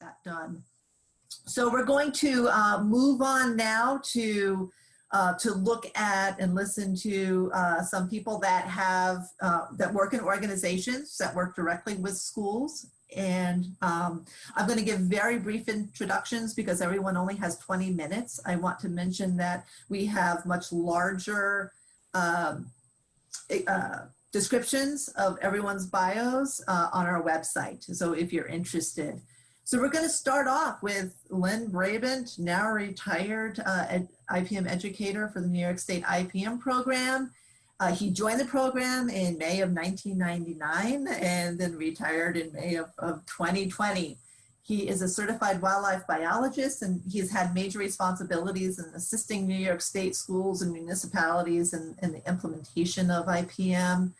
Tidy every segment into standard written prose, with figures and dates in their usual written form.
that done. So we're going to move on now to look at and listen to some people that have that work in organizations that work directly with schools. And I'm going to give very brief introductions because everyone only has 20 minutes. I want to mention that we have much larger descriptions of everyone's bios on our website. So if you're interested. So we're going to start off with Len Brabant, now retired IPM educator for the New York State IPM program. He joined the program in May of 1999 and then retired in May of 2020. He is a certified wildlife biologist, and he's had major responsibilities in assisting New York State schools and municipalities in the implementation of IPM.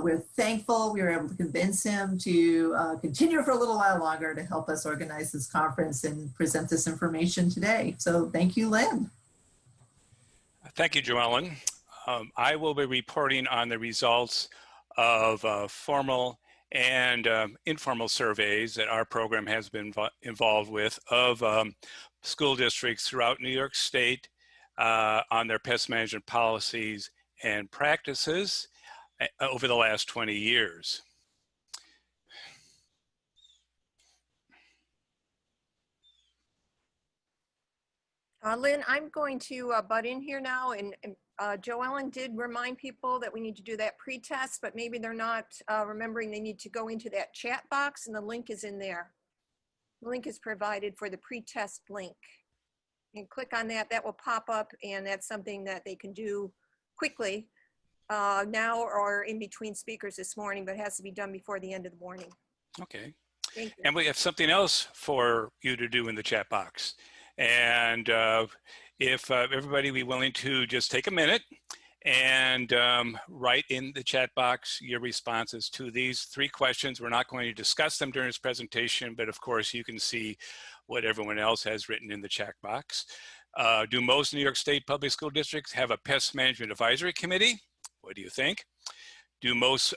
We're thankful we were able to convince him to continue for a little while longer to help us organize this conference and present this information today. So thank you, Len. Thank you, Joellen. I will be reporting on the results of formal and informal surveys that our program has been involved with of school districts throughout New York State on their pest management policies and practices over the last 20 years. Lynn, I'm going to butt in here now, and Joellen did remind people that we need to do that pre-test, but maybe they're not remembering they need to go into that chat box, and the link is in there. The link is provided for the pre-test link. And click on that, that will pop up, and that's something that they can do quickly now or in between speakers this morning, but it has to be done before the end of the morning. Okay. Thank you. And we have something else for you to do in the chat box. And if everybody be willing to just take a minute and write in the chat box your responses to these 3 questions. We're not going to discuss them during this presentation, but of course you can see what everyone else has written in the chat box. Do most New York State public school districts have a pest management advisory committee? What do you think? Do most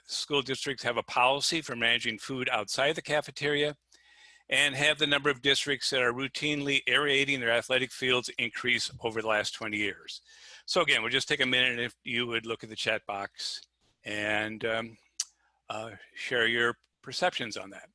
school districts have a policy for managing food outside the cafeteria? And have the number of districts that are routinely aerating their athletic fields increased over the last 20 years? So again, we'll just take a minute if you would look at the chat box and share your perceptions on that.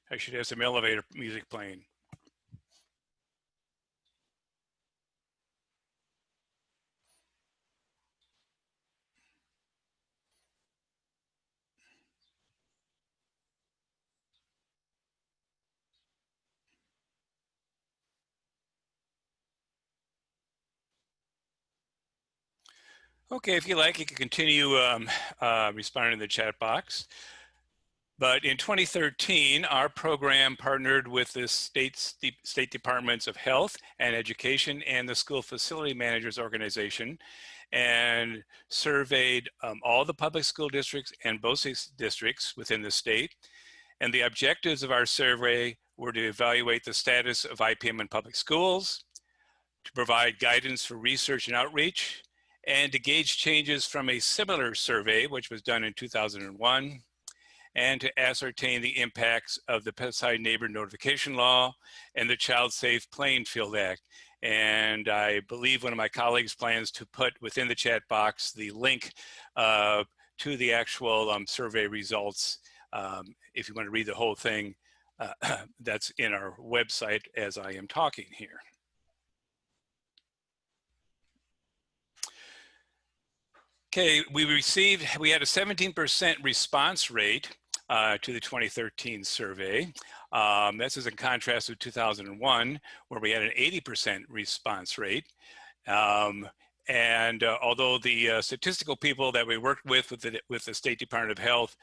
I should have some elevator music playing. Okay, if you like, you can continue responding in the chat box. But in 2013, our program partnered with the State Departments of Health and Education and the School Facility Managers Organization and surveyed all the public school districts and BOCES districts within the state. And the objectives of our survey were to evaluate the status of IPM in public schools, to provide guidance for research and outreach, and to gauge changes from a similar survey, which was done in 2001, and to ascertain the impacts of the Pesticide Neighbor Notification Law and the Child Safe Playing Field Act. And I believe one of my colleagues plans to put within the chat box the link to the actual survey results. If you want to read the whole thing, that's in our website as I am talking here. Okay, we had a 17% response rate to the 2013 survey. This is in contrast with 2001, where we had an 80% response rate. And although the statistical people that we worked with the State Department of Health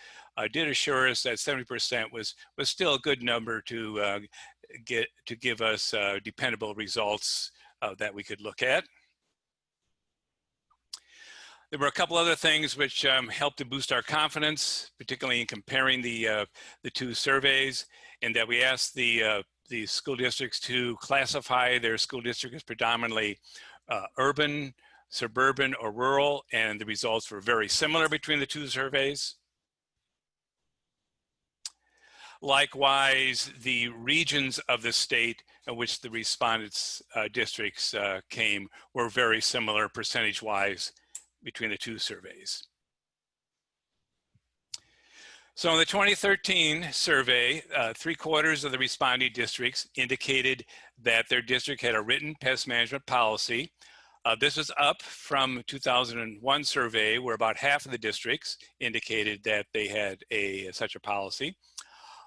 did assure us that 70% was still a good number to give us dependable results that we could look at. There were a couple other things which helped to boost our confidence, particularly in comparing the two surveys, in that we asked the school districts to classify their school district as predominantly urban, suburban, or rural, and the results were very similar between the two surveys. Likewise, the regions of the state in which the respondents' districts came were very similar percentage-wise between the two surveys. So in the 2013 survey, 3/4 of the responding districts indicated that their district had a written pest management policy. This was up from 2001 survey where about half of the districts indicated that they had such a policy.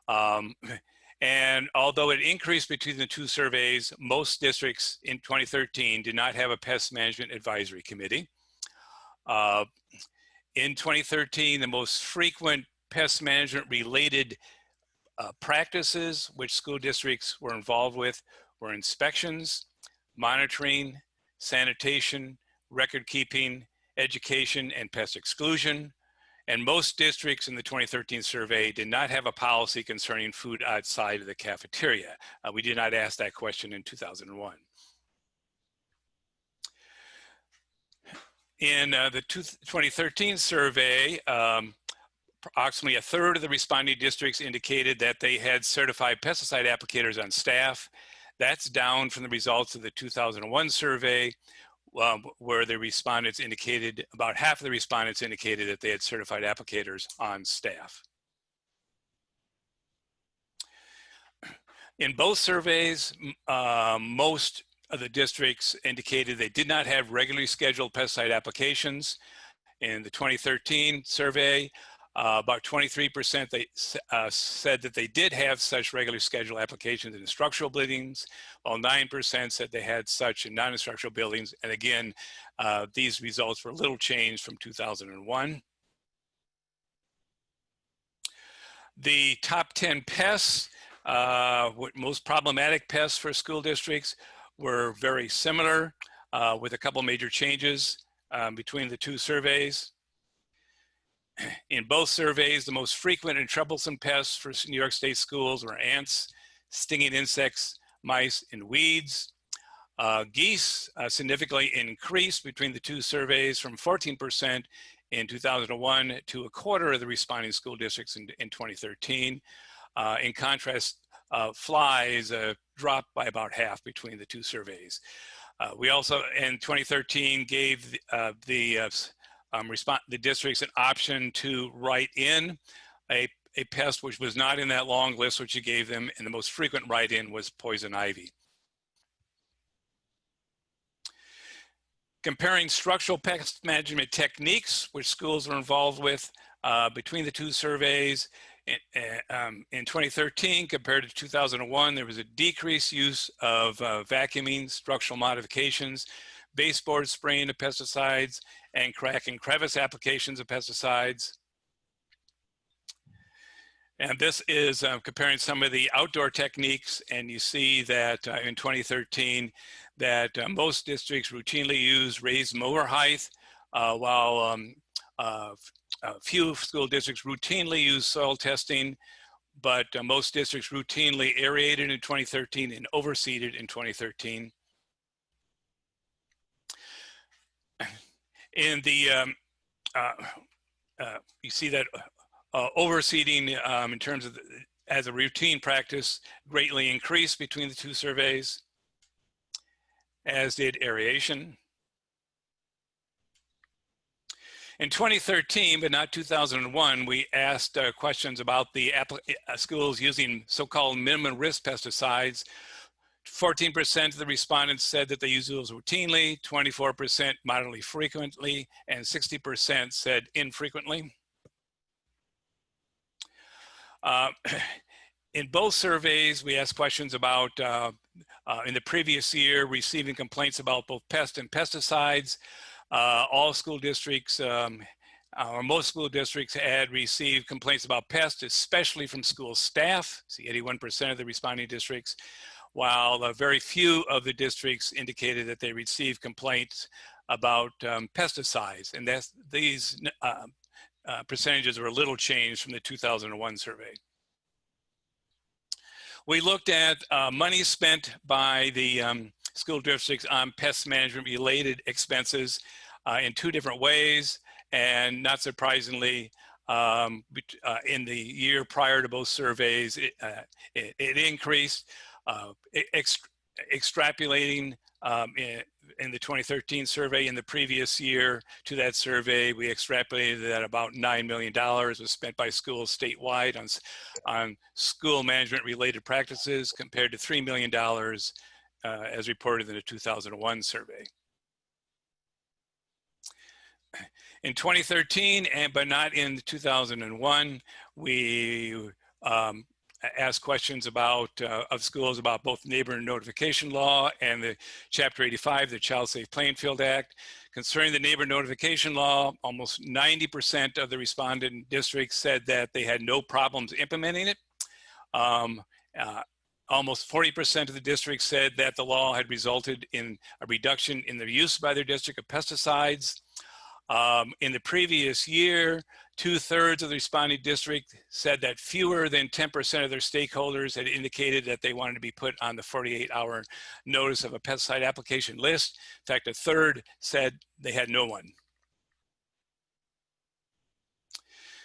And although it increased between the two surveys, most districts in 2013 did not have a pest management advisory committee. In 2013, the most frequent pest management related practices which school districts were involved with were inspections, monitoring, sanitation, record keeping, education, and pest exclusion. And most districts in the 2013 survey did not have a policy concerning food outside of the cafeteria. We did not ask that question in 2001. In the 2013 survey, approximately 1/3 of the responding districts indicated that they had certified pesticide applicators on staff. That's down from the results of the 2001 survey, where the respondents indicated, about half of the respondents indicated that they had certified applicators on staff. In both surveys, most of the districts indicated they did not have regularly scheduled pesticide applications. In the 2013 survey, about 23% said that they did have such regularly scheduled applications in structural buildings, while 9% said they had such in non-structural buildings. And again, these results were little changed from 2001. The top 10 pests, most problematic pests for school districts, were very similar with a couple major changes between the two surveys. In both surveys, the most frequent and troublesome pests for New York State schools were ants, stinging insects, mice, and weeds. Geese significantly increased between the two surveys from 14% in 2001 to 1/4 of the responding school districts in 2013. In contrast, flies dropped by about half between the two surveys. We also, in 2013, gave the districts an option to write in a pest which was not in that long list which you gave them, and the most frequent write-in was poison ivy. Comparing structural pest management techniques which schools were involved with between the two surveys, in 2013 compared to 2001, there was a decreased use of vacuuming, structural modifications, baseboard spraying of pesticides, and crack and crevice applications of pesticides. And this is comparing some of the outdoor techniques, and you see that in 2013 that most districts routinely use raised mower height, while a few school districts routinely use soil testing, but most districts routinely aerated in 2013 and overseeded in 2013. In the, you see that overseeding in terms of as a routine practice greatly increased between the two surveys, as did aeration. In 2013, but not 2001, we asked questions about the schools using so-called minimum risk pesticides. 14% of the respondents said that they use those routinely, 24% moderately frequently, and 60% said infrequently. In both surveys, we asked questions about, in the previous year, receiving complaints about both pest and pesticides. All school districts, or most school districts had received complaints about pests, especially from school staff. See, 81% of the responding districts, while very few of the districts indicated that they received complaints about pesticides. And these percentages are a little changed from the 2001 survey. We looked at money spent by the school districts on pest management related expenses in two different ways. And not surprisingly, in the year prior to both surveys, it increased. Extrapolating in the 2013 survey in the previous year to that survey, we extrapolated that about $9 million was spent by schools statewide on school management related practices compared to $3 million as reported in the 2001 survey. In 2013, but not in 2001, we asked questions about of schools about both neighbor notification law and the Chapter 85, the Child Safe Plainfield Act. Concerning the neighbor notification law, almost 90% of the respondent districts said that they had no problems implementing it. Almost 40% of the districts said that the law had resulted in a reduction in the use by their district of pesticides. In the previous year, 2/3 of the responding district said that fewer than 10% of their stakeholders had indicated that they wanted to be put on the 48-hour notice of a pesticide application list. In fact, 1/3 said they had no one.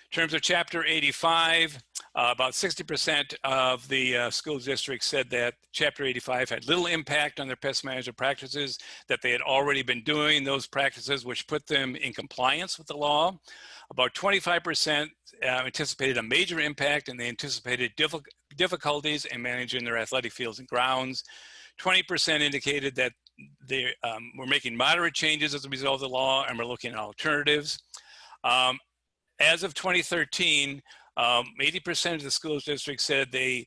In terms of Chapter 85, about 60% of the school districts said that Chapter 85 had little impact on their pest management practices, that they had already been doing those practices, which put them in compliance with the law. About 25% anticipated a major impact, and they anticipated difficulties in managing their athletic fields and grounds. 20% indicated that they were making moderate changes as a result of the law and were looking at alternatives. As of 2013, 80% of the school districts said they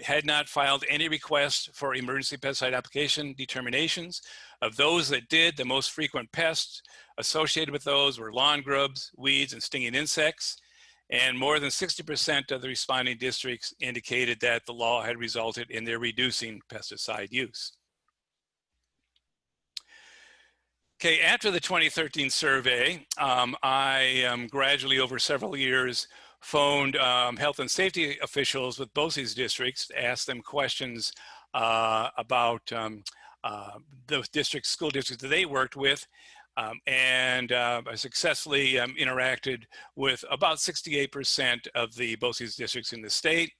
had not filed any requests for emergency pesticide application determinations. Of those that did, the most frequent pests associated with those were lawn grubs, weeds, and stinging insects. And more than 60% of the responding districts indicated that the law had resulted in their reducing pesticide use. Okay, after the 2013 survey, I gradually over several years phoned health and safety officials with both these districts to ask them questions about those districts, school districts that they worked with. I successfully interacted with about 68% of the BOCES districts in the state.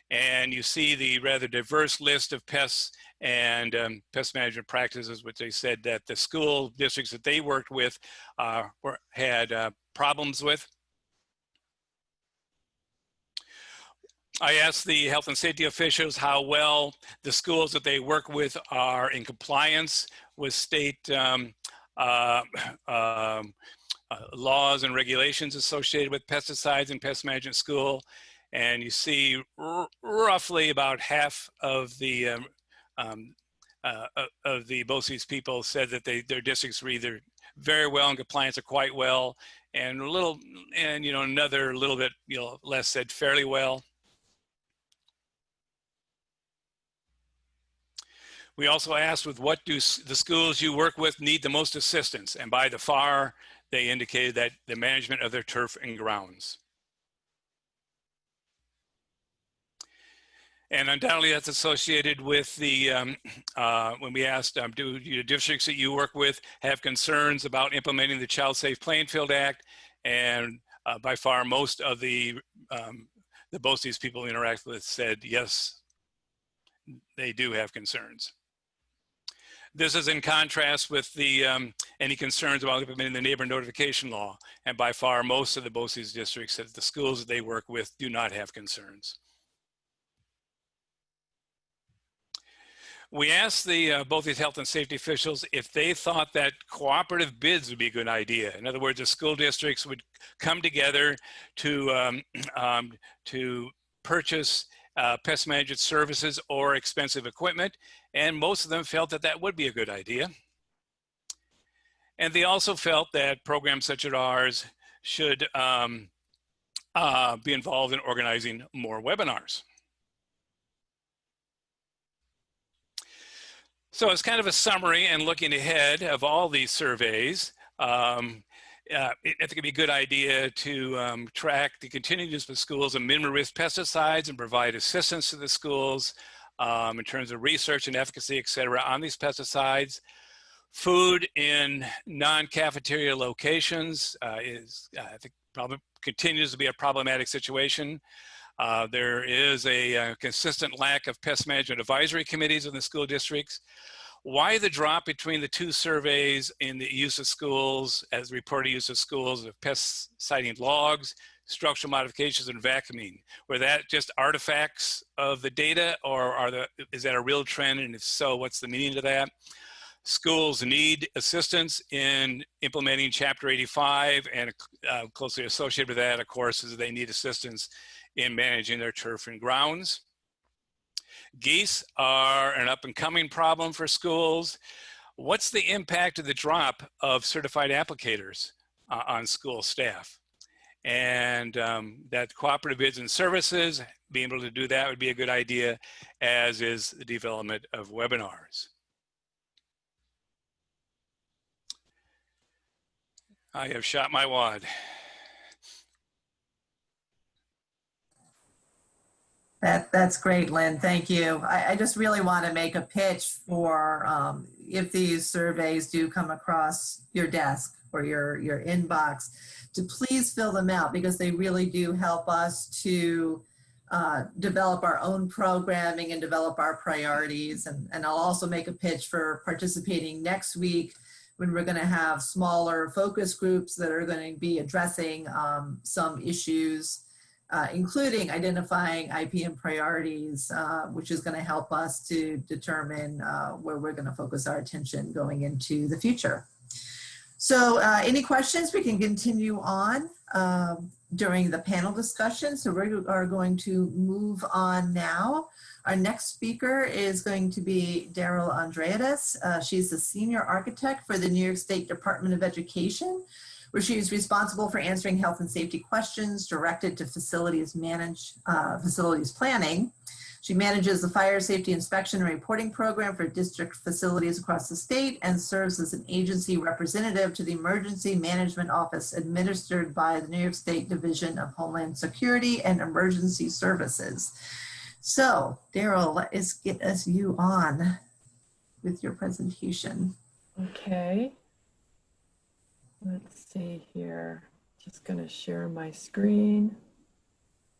And you see the rather diverse list of pests and pest management practices, which they said that the school districts that they worked with had problems with. I asked the health and safety officials how well the schools that they work with are in compliance with state laws and regulations associated with pesticides and pest management school. And you see roughly about half of the BOCES people said that their districts were either very well in compliance or quite well, and another little bit less said fairly well. We also asked with what do the schools you work with need the most assistance, and by the far they indicated that the management of their turf and grounds. And undoubtedly that's associated with the, when we asked, do your districts that you work with have concerns about implementing the Child Safe Plainfield Act? And by far most of the BOCES people interact with said, yes, they do have concerns. This is in contrast with the any concerns about implementing the neighbor notification law. And by far most of the BOCES districts said the schools that they work with do not have concerns. We asked both these health and safety officials if they thought that cooperative bids would be a good idea. In other words, the school districts would come together to purchase pest management services or expensive equipment, and most of them felt that that would be a good idea. And they also felt that programs such as ours should be involved in organizing more webinars. So as kind of a summary and looking ahead of all these surveys, I think it'd be a good idea to track the continued use of schools of minimum risk pesticides and provide assistance to the schools in terms of research and efficacy, et cetera, on these pesticides. Food in non-cafeteria locations is, I think, probably continues to be a problematic situation. There is a consistent lack of pest management advisory committees in the school districts. Why the drop between the two surveys in the use of schools, as reported use of schools of pest citing logs, structural modifications, and vacuuming? Were that just artifacts of the data, or is that a real trend? And if so, what's the meaning of that? Schools need assistance in implementing Chapter 85, and closely associated with that, of course, is they need assistance in managing their turf and grounds. Geese are an up-and-coming problem for schools. What's the impact of the drop of certified applicators on school staff? And that cooperative bids and services, being able to do that would be a good idea, as is the development of webinars. I have shot my wad. That's great, Lynn. Thank you. I just really want to make a pitch for if these surveys do come across your desk or your inbox, to please fill them out, because they really do help us to develop our own programming and develop our priorities. And I'll also make a pitch for participating next week, when we're going to have smaller focus groups that are going to be addressing some issues, including identifying IPM priorities, which is going to help us to determine where we're going to focus our attention going into the future. So any questions? We can continue on during the panel discussion. So we are going to move on now. Our next speaker is going to be Daryl Andreadis. She's the senior architect for the New York State Department of Education, where she is responsible for answering health and safety questions directed to facilities planning. She manages the fire safety inspection and reporting program for district facilities across the state, and serves as an agency representative to the Emergency Management Office administered by the New York State Division of Homeland Security and Emergency Services. So, Daryl, let's get you on with your presentation. Okay. Let's see here. Just going to share my screen.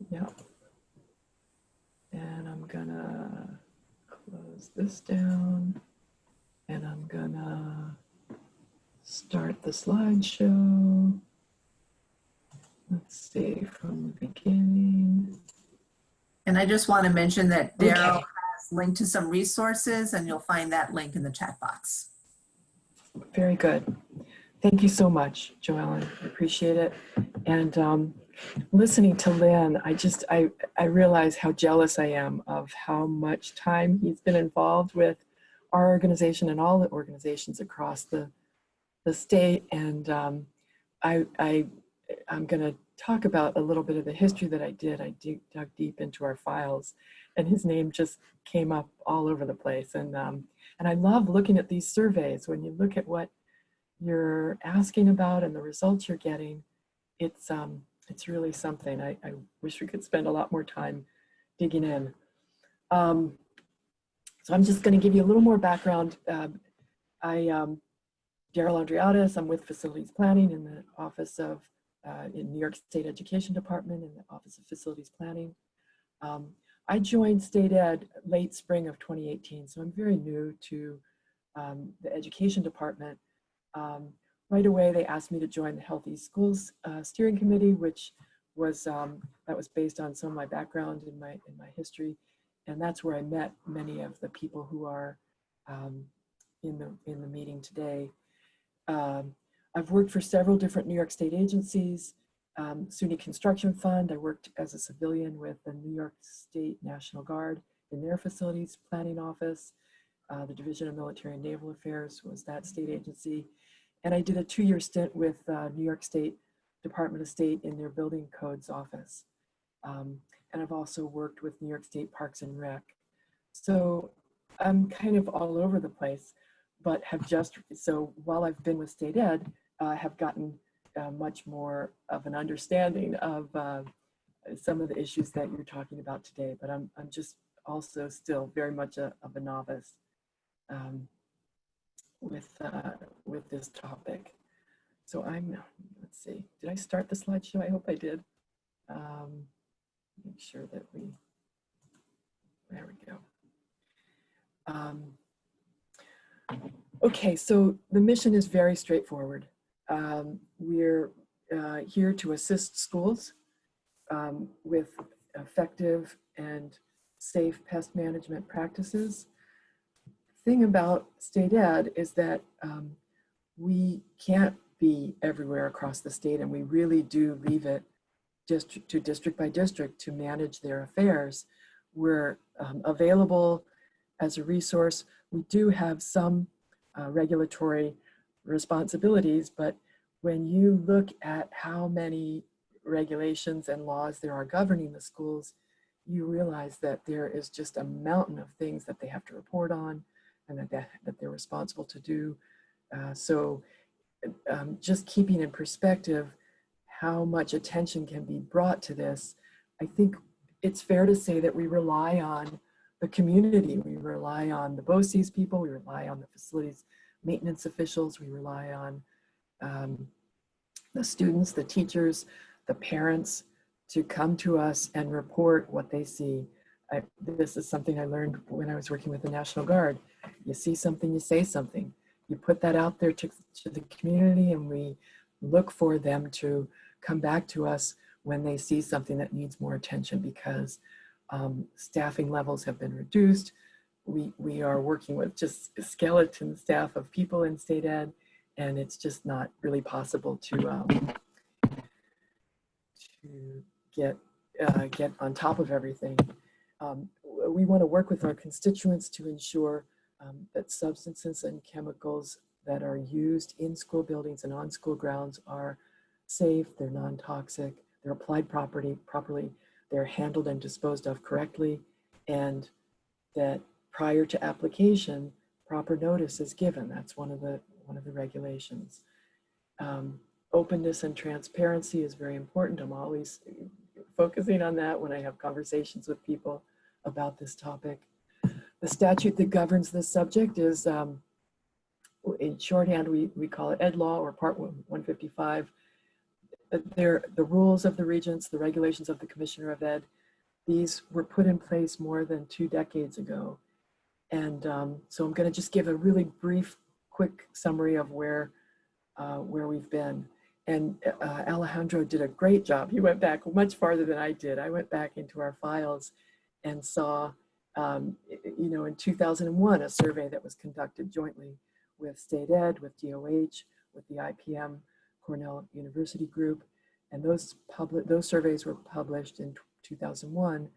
Yep. And I'm going to close this down. And I'm going to start the slideshow. Let's see from the beginning. And I just want to mention that Daryl has linked to some resources, and you'll find that link in the chat box. Very good. Thank you so much, Joellen. I appreciate it. And listening to Lynn, I realize how jealous I am of how much time he's been involved with our organization and all the organizations across the state. And I'm going to talk about a little bit of the history that I did. I dug deep into our files, and his name just came up all over the place. And I love looking at these surveys. When you look at what you're asking about and the results you're getting, it's really something. I wish we could spend a lot more time digging in. So I'm just going to give you a little more background. Daryl Andreadis. I'm with Facilities Planning in the Office of in New York State Education Department in the Office of Facilities Planning. I joined State Ed late spring of 2018, so I'm very new to the Education Department. Right away, they asked me to join the Healthy Schools Steering Committee, which was that was based on some of my background in my history, and that's where I met many of the people who are in the meeting today. I've worked for several different New York State agencies. SUNY Construction Fund, I worked as a civilian with the New York State National Guard in their facilities planning office. The Division of Military and Naval Affairs was that state agency. And I did a 2-year stint with New York State Department of State in their building codes office. And I've also worked with New York State Parks and Rec. So I'm kind of all over the place, but so while I've been with state ed, have gotten much more of an understanding of some of the issues that you're talking about today, but I'm just also still very much of a novice with this topic. So let's see, did I start the slideshow? I hope I did. Make sure that there we go. Okay, so the mission is very straightforward. We're here to assist schools with effective and safe pest management practices. The thing about state ed is that we can't be everywhere across the state, and we really do leave it district by district to manage their affairs. We're available as a resource. We do have some regulatory responsibilities, but when you look at how many regulations and laws there are governing the schools, you realize that there is just a mountain of things that they have to report on and that they're responsible to do. So just keeping in perspective how much attention can be brought to this, I think it's fair to say that we rely on the community. We rely on the BOCES people, we rely on the facilities maintenance officials, we rely on the students, the teachers, the parents to come to us and report what they see. This is something I learned when I was working with the National Guard. You see something, you say something. You put that out there to the community, and we look for them to come back to us when they see something that needs more attention, because staffing levels have been reduced. We are working with just a skeleton staff of people in state ed, and it's just not really possible to get on top of everything. We want to work with our constituents to ensure that substances and chemicals that are used in school buildings and on school grounds are safe, they're non-toxic, they're applied properly, they're handled and disposed of correctly, and that prior to application, proper notice is given. That's one of the regulations. Openness and transparency is very important. I'm always focusing on that when I have conversations with people about this topic. The statute that governs this subject is, in shorthand, we call it Ed Law, or Part 155. The rules of the regents, the regulations of the Commissioner of Ed, these were put in place more than 2 decades ago. And so I'm going to just give a really brief, quick summary of where we've been. And Alejandro did a great job. He went back much farther than I did. I went back into our files and saw, in 2001, a survey that was conducted jointly with State Ed, with DOH, with the IPM Cornell University Group, and those surveys were published in 2001.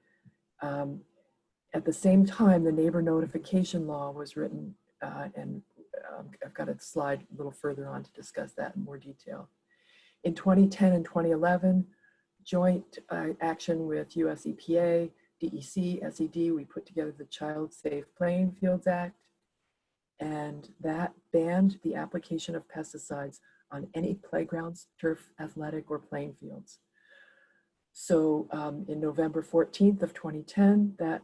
At the same time, the neighbor notification law was written, and I've got a slide a little further on to discuss that in more detail. In 2010 and 2011, joint action with US EPA, DEC, SED, we put together the Child Safe Playing Fields Act, and that banned the application of pesticides on any playgrounds, turf, athletic, or playing fields. So in November 14th of 2010, that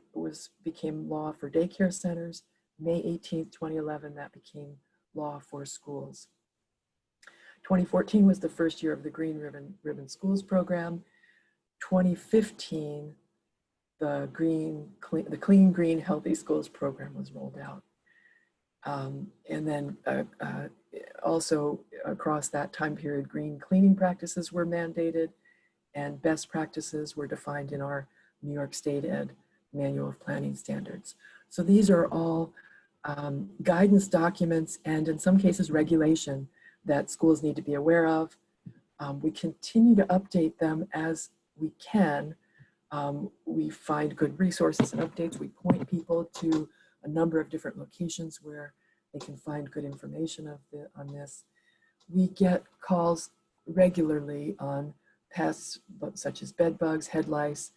became law for daycare centers. May 18th, 2011, that became law for schools. 2014 was the first year of the Green Ribbon Schools program. 2015, the Clean, Green, Healthy Schools program was rolled out. And then also across that time period, green cleaning practices were mandated, and best practices were defined in our New York State Ed Manual of Planning Standards. So these are all guidance documents, and in some cases regulation that schools need to be aware of. We continue to update them as we can. We find good resources and updates. We point people to a number of different locations where they can find good information on this. we get calls regularly on pests such as bed bugs, head lice.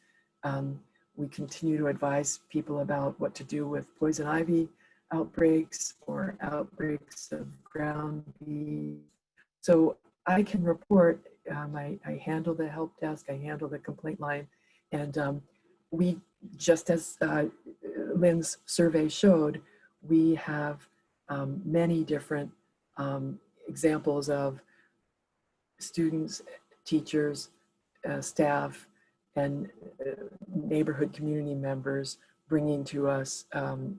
We continue to advise people about what to do with poison ivy outbreaks or outbreaks of ground bees. So I can report, I handle the help desk, I handle the complaint line, and we, just as Lynn's survey showed, we have many different examples of students, teachers, staff, and neighborhood community members bringing to us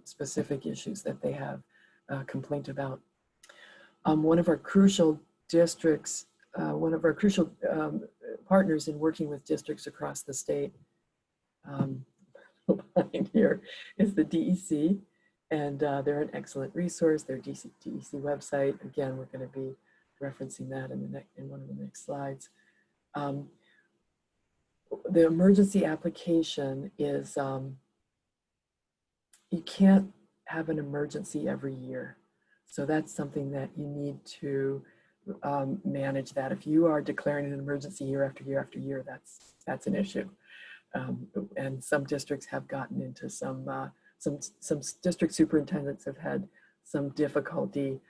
specific issues that they have complaint about. One of our crucial districts, one of our crucial partners in working with districts across the state behind here is the DEC, and they're an excellent resource. Their DEC website, again, we're going to be referencing that in one of the next slides. The emergency application is, you can't have an emergency every year. So that's something that you need to manage that. If you are declaring an emergency year after year after year, that's an issue. And some districts have gotten into some district superintendents have had some difficulty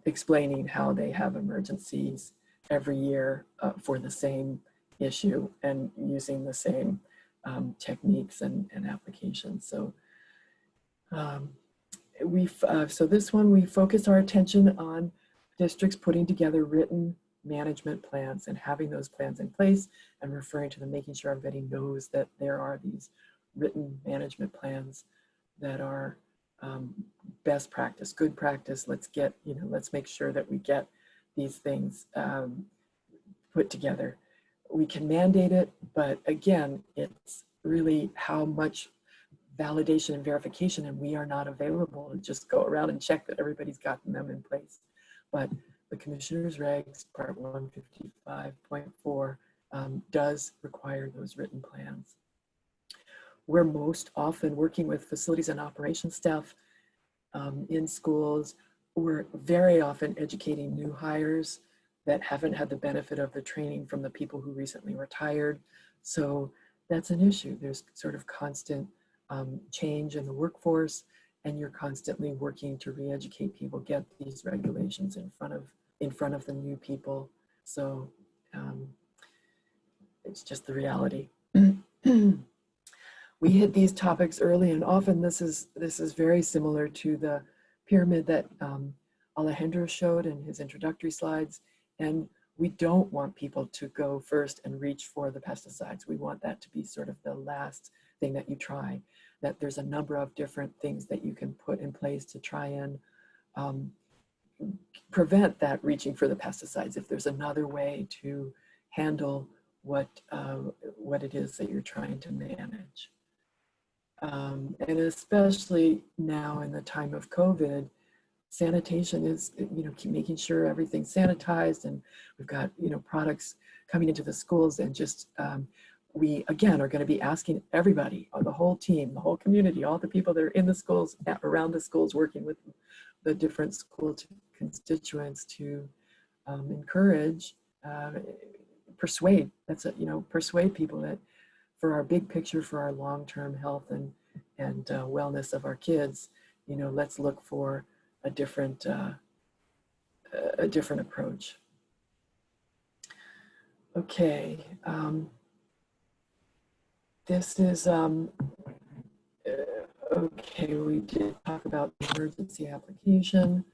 explaining how they have emergencies every year for the same issue and using the same techniques and applications. So so this one, we focus our attention on districts putting together written management plans and having those plans in place and referring to them, making sure everybody knows that there are these written management plans that are best practice, good practice. Let's make sure that we get these things put together. We can mandate it, but again, it's really how much validation and verification, and we are not available to just go around and check that everybody's gotten them in place. But the Commissioner's Regs, Part 155.4, does require those written plans. We're most often working with facilities and operations staff in schools. We're very often educating new hires that haven't had the benefit of the training from the people who recently retired. So that's an issue. There's sort of constant change in the workforce, and you're constantly working to re-educate people, get these regulations in front of the new people. So it's just the reality. We hit these topics early, and often this is very similar to the pyramid that Alejandro showed in his introductory slides. And we don't want people to go first and reach for the pesticides. We want that to be sort of the last thing that you try, that there's a number of different things that you can put in place to try and prevent that reaching for the pesticides if there's another way to handle what it is that you're trying to manage. And especially now in the time of COVID, sanitation is, keep making sure everything's sanitized, and we've got, products coming into the schools, and just, we again are going to be asking everybody, the whole team, the whole community, all the people that are in the schools, around the schools, working with the different school constituents to encourage, persuade people that for our big picture, for our long-term health and wellness of our kids, let's look for a different approach. Okay, this is okay. We did talk about the emergency application.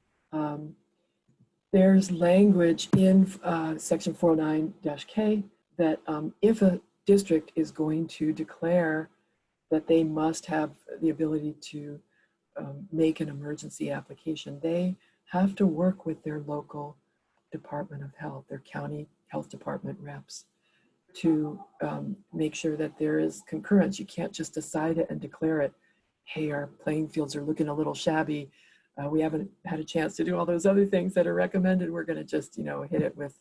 There's language in section 409-K that if a district is going to declare that they must have the ability to make an emergency application, they have to work with their local Department of Health, their county health department reps, to make sure that there is concurrence. You can't just decide it and declare it. Hey, our playing fields are looking a little shabby. We haven't had a chance to do all those other things that are recommended. We're going to just, hit it with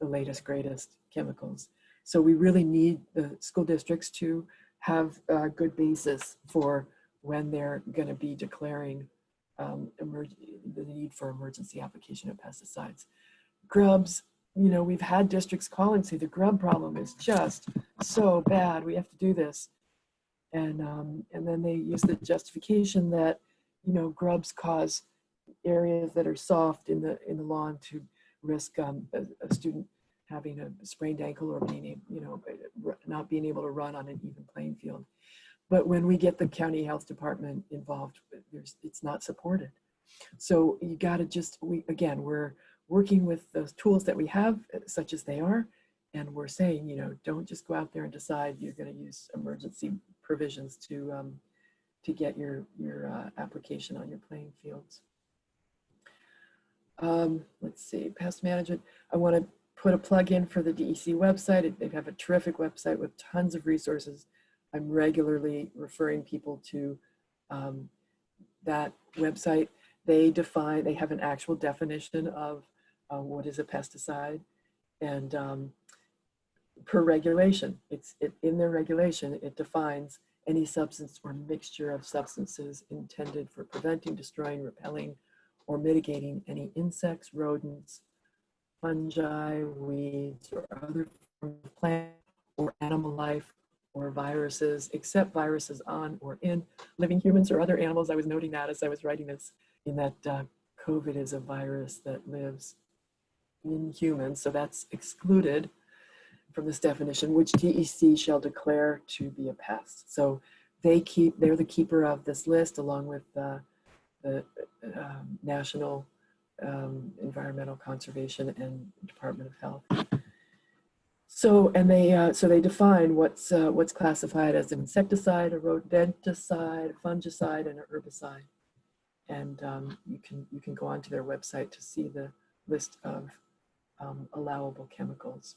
the latest, greatest chemicals. So we really need the school districts to have a good basis for when they're going to be declaring the need for emergency application of pesticides. grubs, you know, we've had districts call and say the grub problem is just so bad, we have to do this. And then they use the justification that, you know, grubs cause areas that are soft in the lawn to risk a student having a sprained ankle or being, you know, not being able to run on an even playing field. But when we get the county health department involved, it's not supported. So you got to just, we're working with those tools that we have, such as they are, and we're saying, you know, don't just go out there and decide you're going to use emergency provisions to get your application on your playing fields. Let's see, pest management. I want to put a plug in for the DEC website. They have a terrific website with tons of resources. I'm regularly referring people to that website. They have an actual definition of what is a pesticide, and per regulation, in their regulation, it defines any substance or mixture of substances intended for preventing, destroying, repelling, or mitigating any insects, rodents, fungi, weeds, or other forms of plant or animal life, or viruses, except viruses on or in living humans or other animals. I was noting that as I was writing this, in that COVID is a virus that lives in humans, so that's excluded from this definition, which DEC shall declare to be a pest. So they're the keeper of this list, along with the National Environmental Conservation and Department of Health. So, and they define what's classified as an insecticide, a rodenticide, a fungicide, and an herbicide. And you can go onto their website to see the list of allowable chemicals.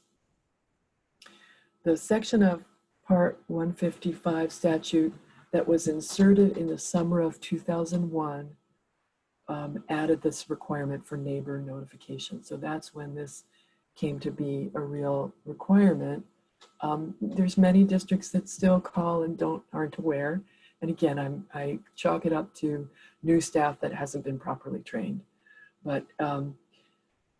The section of Part 155 statute that was inserted in the summer of 2001 added this requirement for neighbor notification. So that's when this came to be a real requirement. There's many districts that still call and aren't aware. And again, I chalk it up to new staff that hasn't been properly trained. But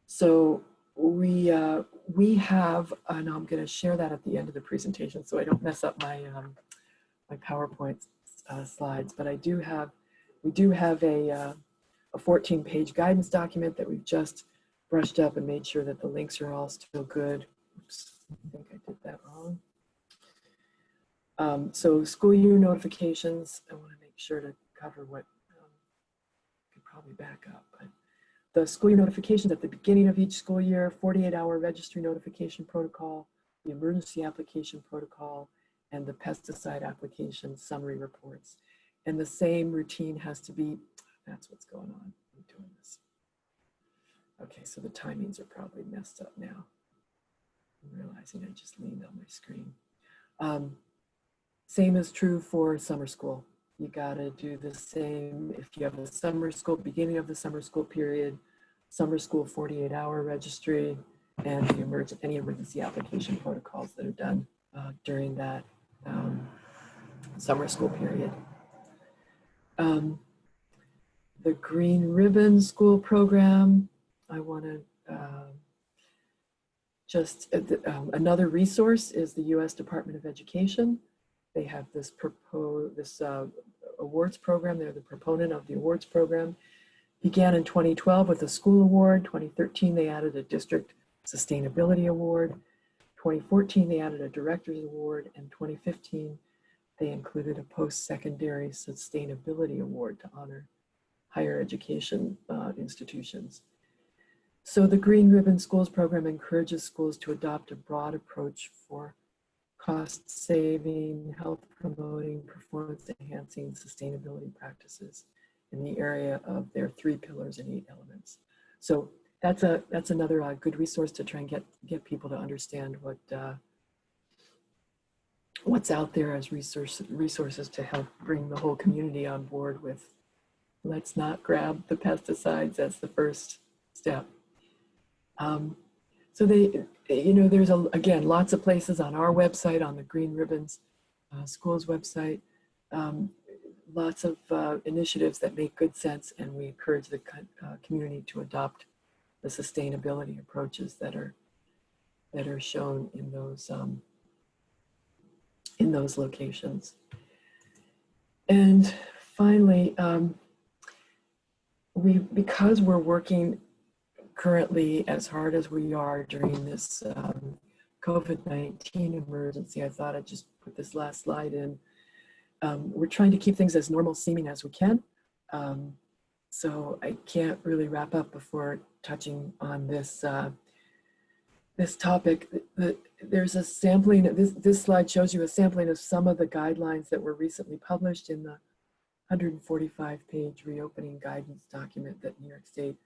so we have, and I'm going to share that at the end of the presentation so I don't mess up my my PowerPoint slides. But we do have a 14-page guidance document that we've just brushed up and made sure that the links are all still good. Oops, I think I did that wrong. So school year notifications, I want to make sure to cover what, I could probably back up, but the school year notifications at the beginning of each school year, 48-hour registry notification protocol, the emergency application protocol, and the pesticide application summary reports. And the same routine has to be, that's what's going on. I'm doing this. Okay, so the timings are probably messed up now. I'm realizing I just leaned on my screen. Same is true for summer school. You gotta do the same if you have a summer school, beginning of the summer school period, summer school 48-hour registry, and the any emergency application protocols that are done during that summer school period. The Green Ribbon School Program, I want to another resource is the U.S. Department of Education. They have this awards program. They're the proponent of the awards program. Began in 2012 with a school award. 2013, they added a district sustainability award. 2014, they added a director's award. And 2015, they included a post-secondary sustainability award to honor higher education institutions. So the Green Ribbon Schools program encourages schools to adopt a broad approach for cost-saving, health-promoting, performance-enhancing sustainability practices in the area of their 3 pillars and 8 elements. So that's another good resource to try and get people to understand what's out there as resources to help bring the whole community on board with, let's not grab the pesticides as the first step. So there's again, lots of places on our website, on the Green Ribbons Schools website, lots of initiatives that make good sense, and we encourage the community to adopt the sustainability approaches that are shown in those locations. And finally, because we're working currently as hard as we are during this COVID-19 emergency, I thought I'd just put this last slide in. We're trying to keep things as normal seeming as we can. So I can't really wrap up before touching on this this topic. There's a sampling. This slide shows you a sampling of some of the guidelines that were recently published in the 145-page reopening guidance document that New York State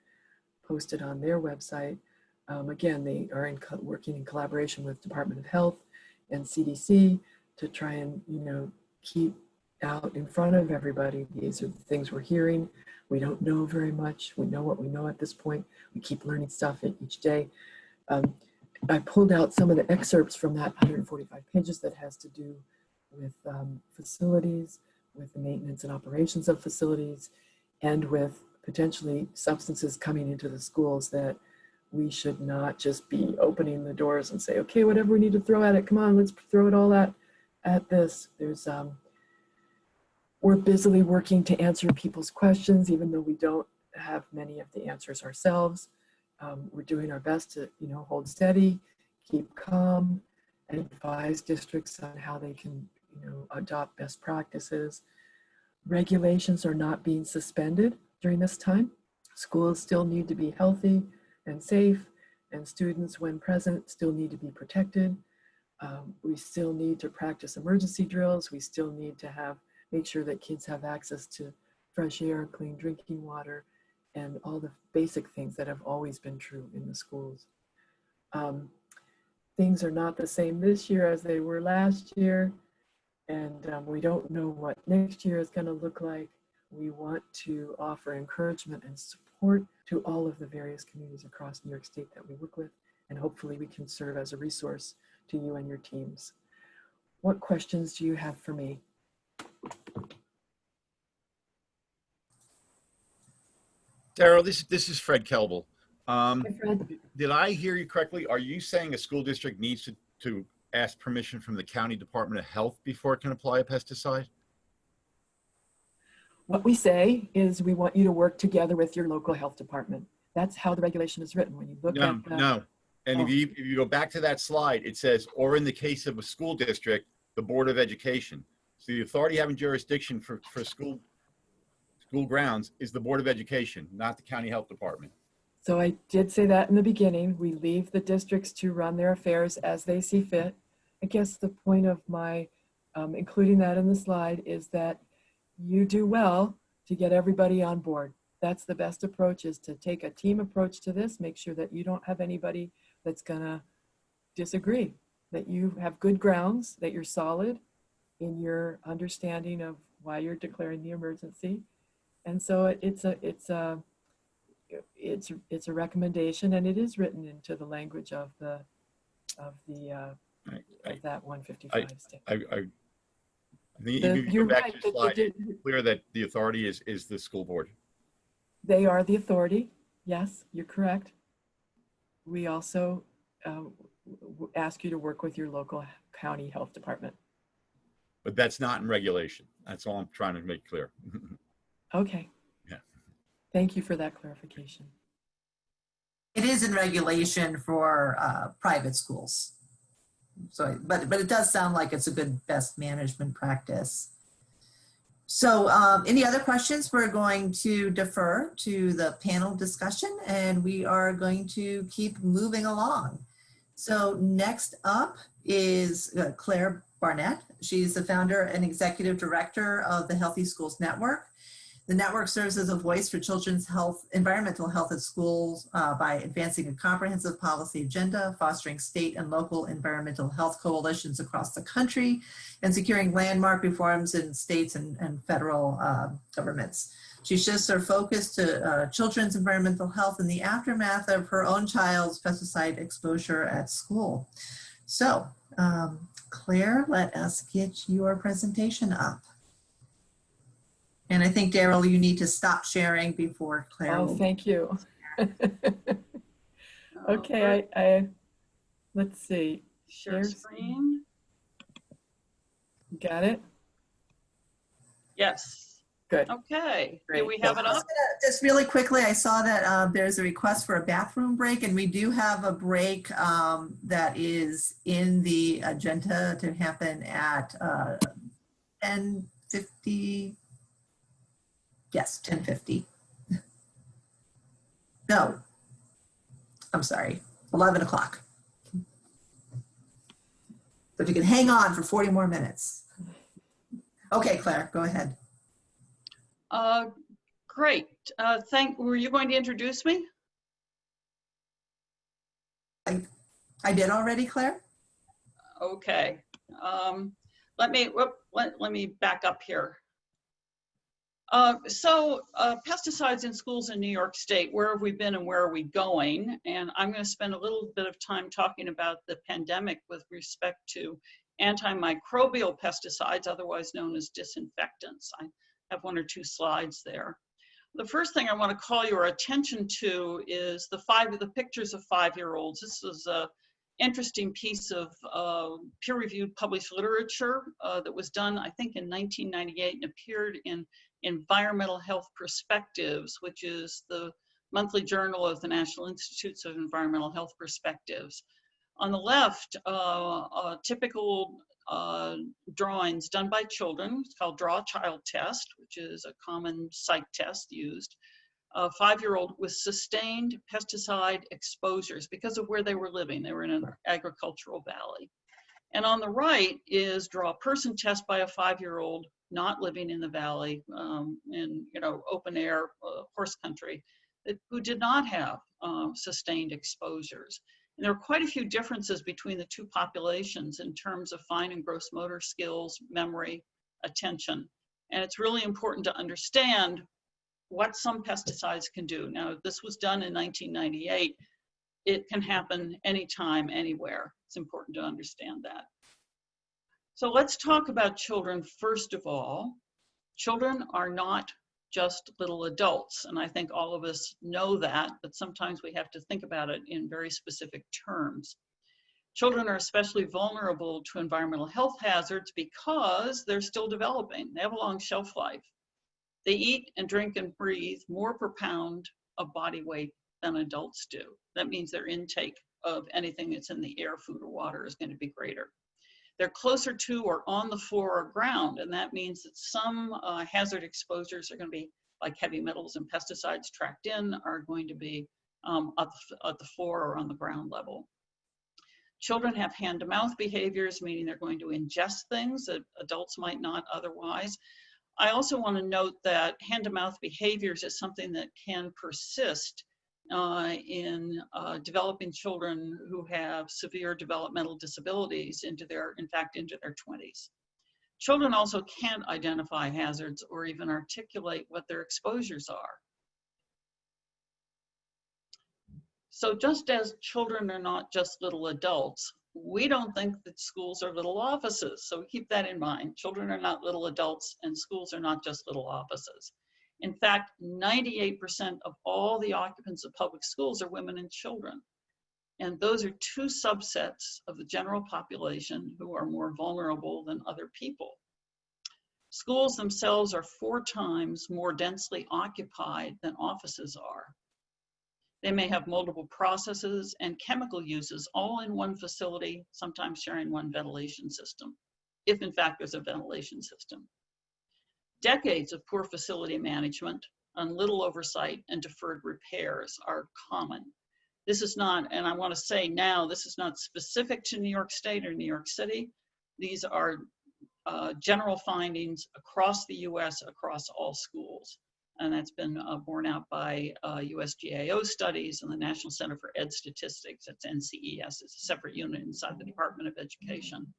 posted on their website. Again, they are working in collaboration with Department of Health and CDC to try and, keep out in front of everybody. These are the things we're hearing. We don't know very much. We know what we know at this point. We keep learning stuff each day. I pulled out some of the excerpts from that 145 pages that has to do with facilities, with the maintenance and operations of facilities, and with potentially substances coming into the schools, that we should not just be opening the doors and say, okay, whatever we need to throw at it, come on, let's throw it all at this. There's we're busily working to answer people's questions, even though we don't have many of the answers ourselves. We're doing our best to, hold steady, keep calm, and advise districts on how they can, adopt best practices. Regulations are not being suspended during this time. Schools still need to be healthy and safe, and students, when present, still need to be protected. We still need to practice emergency drills. We still need to make sure that kids have access to fresh air, clean drinking water, and all the basic things that have always been true in the schools. Things are not the same this year as they were last year, and we don't know what next year is going to look like. We want to offer encouragement and support to all of the various communities across New York State that we work with, and hopefully we can serve as a resource to you and your teams. What questions do you have for me? Daryl, this is Fred Kelbel. Hi, Fred. Did I hear you correctly? Are you saying a school district needs to ask permission from the County Department of Health before it can apply a pesticide? What we say is we want you to work together with your local health department. That's how the regulation is written. When you look at the, No. And if you go back to that slide, it says, or in the case of a school district, the Board of Education. So the authority having jurisdiction for school grounds is the Board of Education, not the County Health Department. So I did say that in the beginning. We leave the districts to run their affairs as they see fit. I guess the point of my including that in the slide is that you do well to get everybody on board. That's the best approach, is to take a team approach to this, make sure that you don't have anybody that's gonna disagree, that you have good grounds, that you're solid in your understanding of why you're declaring the emergency. And so it's a recommendation, and it is written into the language of that 155 state. I think if you go back to the slide, it's clear that the authority is the school board. They are the authority. Yes, you're correct. We also ask you to work with your local county health department. But that's not in regulation. That's all I'm trying to make clear. Okay. Yeah. Thank you for that clarification. It is in regulation for private schools. So, but it does sound like it's a good best management practice. So any other questions? We're going to defer to the panel discussion, and we are going to keep moving along. So next up is Claire Barnett. She's the founder and executive director of the Healthy Schools Network. The network serves as a voice for children's health, environmental health at schools by advancing a comprehensive policy agenda, fostering state and local environmental health coalitions across the country, and securing landmark reforms in states and federal governments. She shifts her focus to children's environmental health in the aftermath of her own child's pesticide exposure at school. So, Claire, let us get your presentation up. And I think, Daryl, you need to stop sharing before Claire. Oh, thank you. Okay, let's see. Share screen. Got it? Yes. Good. Okay. Do Great. we have it up? Just really quickly, I saw that there's a request for a bathroom break, and we do have a break that is in the agenda to happen at 10:50. Yes, 10:50. No, I'm sorry, 11 o'clock. So if you can hang on for 40 more minutes. Okay, Claire, go ahead. Great. Were you going to introduce me? I did already, Claire? Okay. Let me back up here. Pesticides in schools in New York State, where have we been and where are we going? And I'm going to spend a little bit of time talking about the pandemic with respect to antimicrobial pesticides, otherwise known as disinfectants. I have 1 or 2 slides there. The first thing I want to call your attention to is the pictures of 5-year-olds. This is a interesting piece of peer-reviewed published literature that was done, I think, in 1998 and appeared in Environmental Health Perspectives, which is the monthly journal of the National Institutes of Environmental Health Perspectives. On the left, typical drawings done by children. It's called Draw a Child Test, which is a common psych test used. A 5-year-old with sustained pesticide exposures because of where they were living. They were in an agricultural valley. And on the right is Draw a Person Test by a 5-year-old not living in the valley, in open air horse country, who did not have sustained exposures. And there are quite a few differences between the 2 populations in terms of fine and gross motor skills, memory, attention. And it's really important to understand what some pesticides can do. Now, this was done in 1998. It can happen anytime, anywhere. It's important to understand that. So let's talk about children first of all. Children are not just little adults, and I think all of us know that, but sometimes we have to think about it in very specific terms. Children are especially vulnerable to environmental health hazards because they're still developing. They have a long shelf life. They eat and drink and breathe more per pound of body weight than adults do. That means their intake of anything that's in the air, food, or water is going to be greater. They're closer to or on the floor or ground, and that means that some hazard exposures are going to be like heavy metals and pesticides tracked in are going to be at the floor or on the ground level. Children have hand-to-mouth behaviors, meaning they're going to ingest things that adults might not otherwise. I also want to note that hand-to-mouth behaviors is something that can persist in developing children who have severe developmental disabilities into their 20s. Children also can't identify hazards or even articulate what their exposures are. So just as children are not just little adults, we don't think that schools are little offices. So keep that in mind. Children are not little adults and schools are not just little offices. In fact, 98% of all the occupants of public schools are women and children. And those are 2 subsets of the general population who are more vulnerable than other people. Schools themselves are 4 times more densely occupied than offices are. They may have multiple processes and chemical uses all in one facility, sometimes sharing one ventilation system, if in fact there's a ventilation system. Decades of poor facility management and little oversight and deferred repairs are common. This is not, and I want to say now, this is not specific to New York State or New York City. These are general findings across the US, across all schools. And that's been borne out by USGAO studies and the National Center for Ed Statistics. That's NCES. It's a separate unit inside the Department of Education.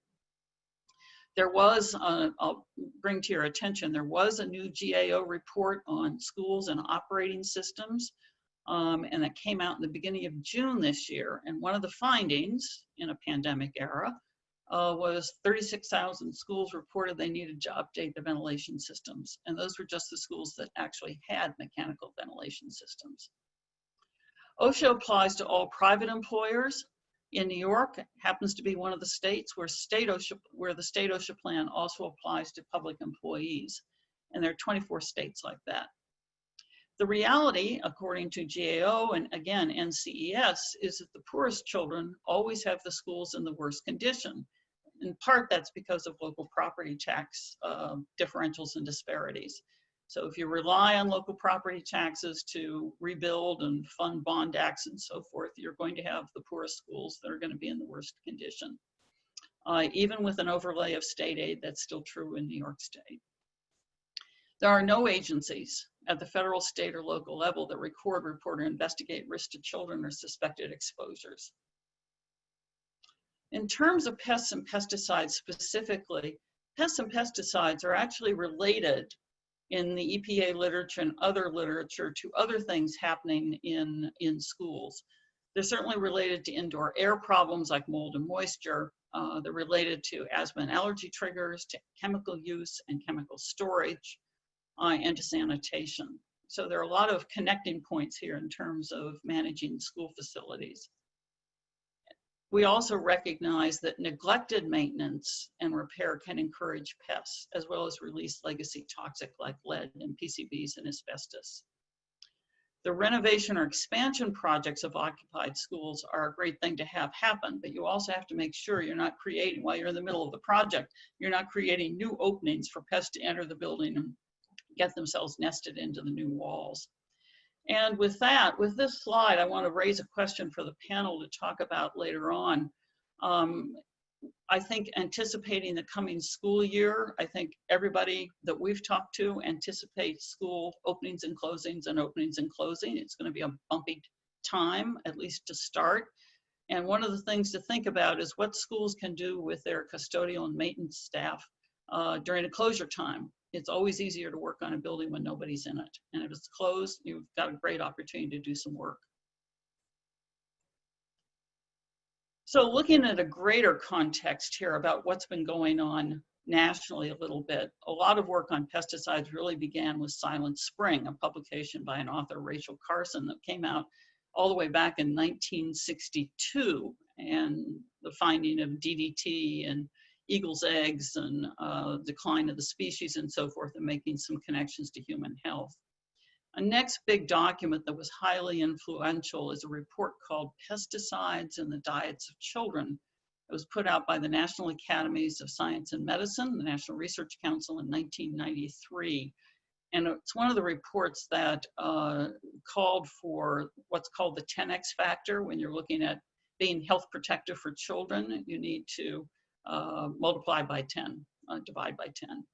There was, I'll bring to your attention, there was a new GAO report on schools and operating systems, and it came out in the beginning of June this year. And one of the findings in a pandemic era was 36,000 schools reported they needed to update the ventilation systems. And those were just the schools that actually had mechanical ventilation systems. OSHA applies to all private employers. In New York, it happens to be one of the states where the state OSHA plan also applies to public employees. And there are 24 states like that. The reality, according to GAO and again NCES, is that the poorest children always have the schools in the worst condition. In part, that's because of local property tax differentials and disparities. So if you rely on local property taxes to rebuild and fund bond acts and so forth, you're going to have the poorest schools that are going to be in the worst condition. Even with an overlay of state aid, that's still true in New York State. There are no agencies at the federal, state, or local level that record, report, or investigate risk to children or suspected exposures. In terms of pests and pesticides specifically, pests and pesticides are actually related in the EPA literature and other literature to other things happening in schools. They're certainly related to indoor air problems like mold and moisture. They're related to asthma and allergy triggers, to chemical use and chemical storage, and to sanitation. So there are a lot of connecting points here in terms of managing school facilities. We also recognize that neglected maintenance and repair can encourage pests, as well as release legacy toxic like lead and PCBs and asbestos. The renovation or expansion projects of occupied schools are a great thing to have happen, but you also have to make sure you're not creating, while you're in the middle of the project, you're not creating new openings for pests to enter the building and get themselves nested into the new walls. And with that, with this slide, I want to raise a question for the panel to talk about later on. I think anticipating the coming school year, I think everybody that we've talked to anticipates school openings and closings and openings and closing. It's going to be a bumpy time, at least to start. And one of the things to think about is what schools can do with their custodial and maintenance staff during a closure time. It's always easier to work on a building when nobody's in it. And if it's closed, you've got a great opportunity to do some work. So looking at a greater context here about what's been going on nationally a little bit, a lot of work on pesticides really began with Silent Spring, a publication by an author, Rachel Carson, that came out all the way back in 1962, and the finding of DDT and eagle's eggs and decline of the species and so forth, and making some connections to human health. A next big document that was highly influential is a report called Pesticides in the Diets of Children. It was put out by the National Academies of Science and Medicine, the National Research Council, in 1993. And it's one of the reports that called for what's called the 10x factor. When you're looking at being health protective for children, you need to multiply by 10, divide by 10.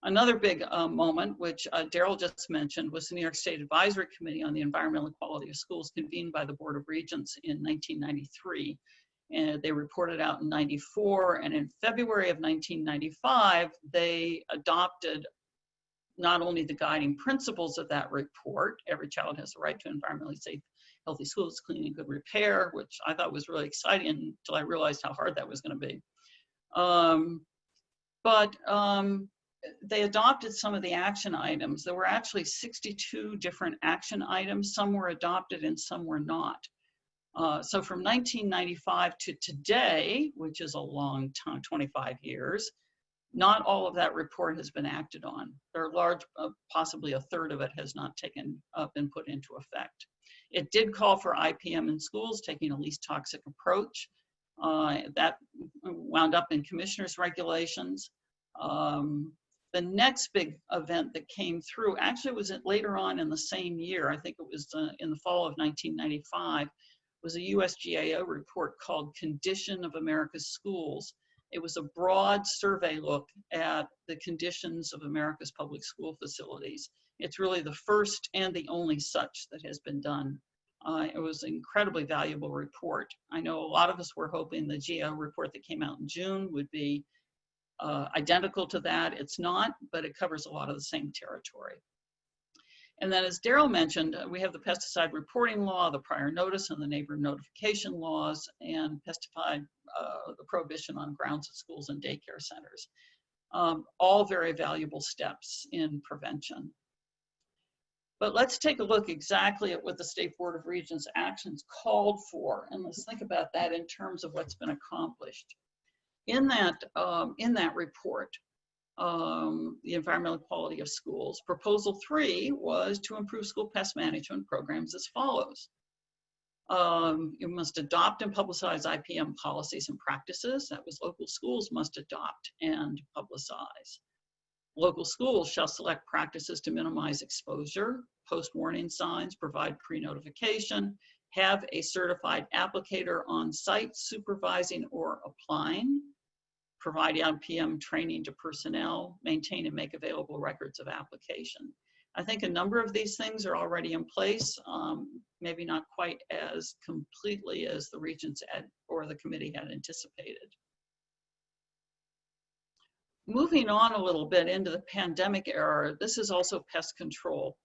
Another big moment, which Daryl just mentioned, was the New York State Advisory Committee on the Environmental Quality of Schools, convened by the Board of Regents in 1993. And they reported out in 94, and in February of 1995, they adopted not only the guiding principles of that report, every child has the right to environmentally safe, healthy schools, clean and good repair, which I thought was really exciting until I realized how hard that was going to be. They adopted some of the action items. There were actually 62 different action items. Some were adopted and some were not. So from 1995 to today, which is a long time, 25 years, not all of that report has been acted on. There are large, possibly a third of it has not been put into effect. It did call for IPM in schools, taking a least toxic approach. That wound up in commissioners' regulations. The next big event that came through actually was later on in the same year. I think it was in the fall of 1995, was a USGAO report called Condition of America's Schools. It was a broad survey look at the conditions of America's public school facilities. It's really the first and the only such that has been done. It was an incredibly valuable report. I know a lot of us were hoping the GAO report that came out in June would be identical to that. It's not, but it covers a lot of the same territory. And then, as Daryl mentioned, we have the pesticide reporting law, the prior notice and the neighbor notification laws, and pesticide, the prohibition on grounds at schools and daycare centers. All very valuable steps in prevention. But let's take a look exactly at what the State Board of Regents actions called for, and let's think about that in terms of what's been accomplished. In that report, the environmental quality of schools, proposal 3 was to improve school pest management programs as follows. You must adopt and publicize IPM policies and practices. That was local schools must adopt and publicize. Local schools shall select practices to minimize exposure, post warning signs, provide pre-notification, have a certified applicator on site supervising or applying, provide IPM training to personnel, maintain and make available records of application. I think a number of these things are already in place, maybe not quite as completely as the regents or the committee had anticipated. Moving on a little bit into the pandemic era, this is also pest control.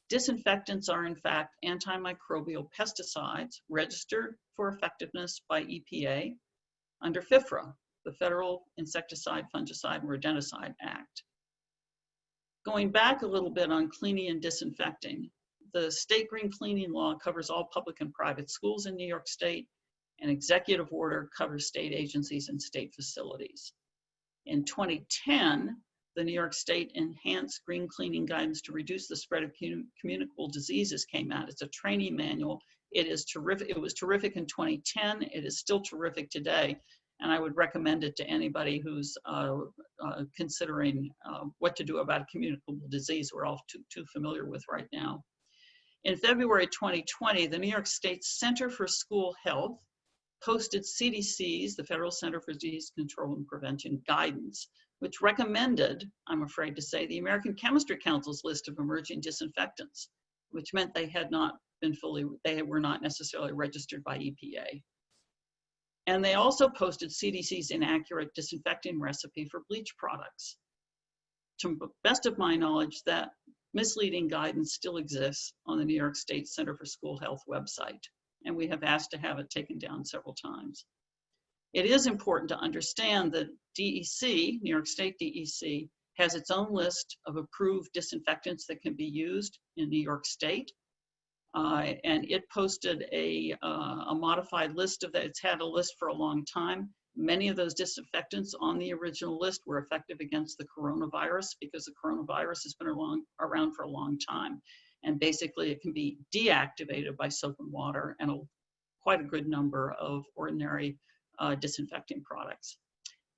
Disinfectants are in fact antimicrobial pesticides registered for effectiveness by EPA under FIFRA, the Federal Insecticide, Fungicide, and Rodenticide Act. Going back a little bit on cleaning and disinfecting, the state green cleaning law covers all public and private schools in New York State, and executive order covers state agencies and state facilities. In 2010, the New York State Enhanced Green Cleaning Guidance to Reduce the Spread of Communicable Diseases came out. It's a training manual. It is terrific. It was terrific in 2010. It is still terrific today. And I would recommend it to anybody who's considering what to do about a communicable disease we're all too familiar with right now. In February 2020, the New York State Center for School Health posted CDC's, the Federal Center for Disease Control and Prevention guidance, which recommended, I'm afraid to say, the American Chemistry Council's list of emerging disinfectants, which meant they had not been they were not necessarily registered by EPA. And they also posted CDC's inaccurate disinfecting recipe for bleach products. To the best of my knowledge, that misleading guidance still exists on the New York State Center for School Health website, and we have asked to have it taken down several times. It is important to understand that DEC, New York State DEC, has its own list of approved disinfectants that can be used in New York State. And it posted a modified list of that. It's had a list for a long time. Many of those disinfectants on the original list were effective against the coronavirus because the coronavirus has been around for a long time. And basically it can be deactivated by soap and water and quite a good number of ordinary disinfecting products.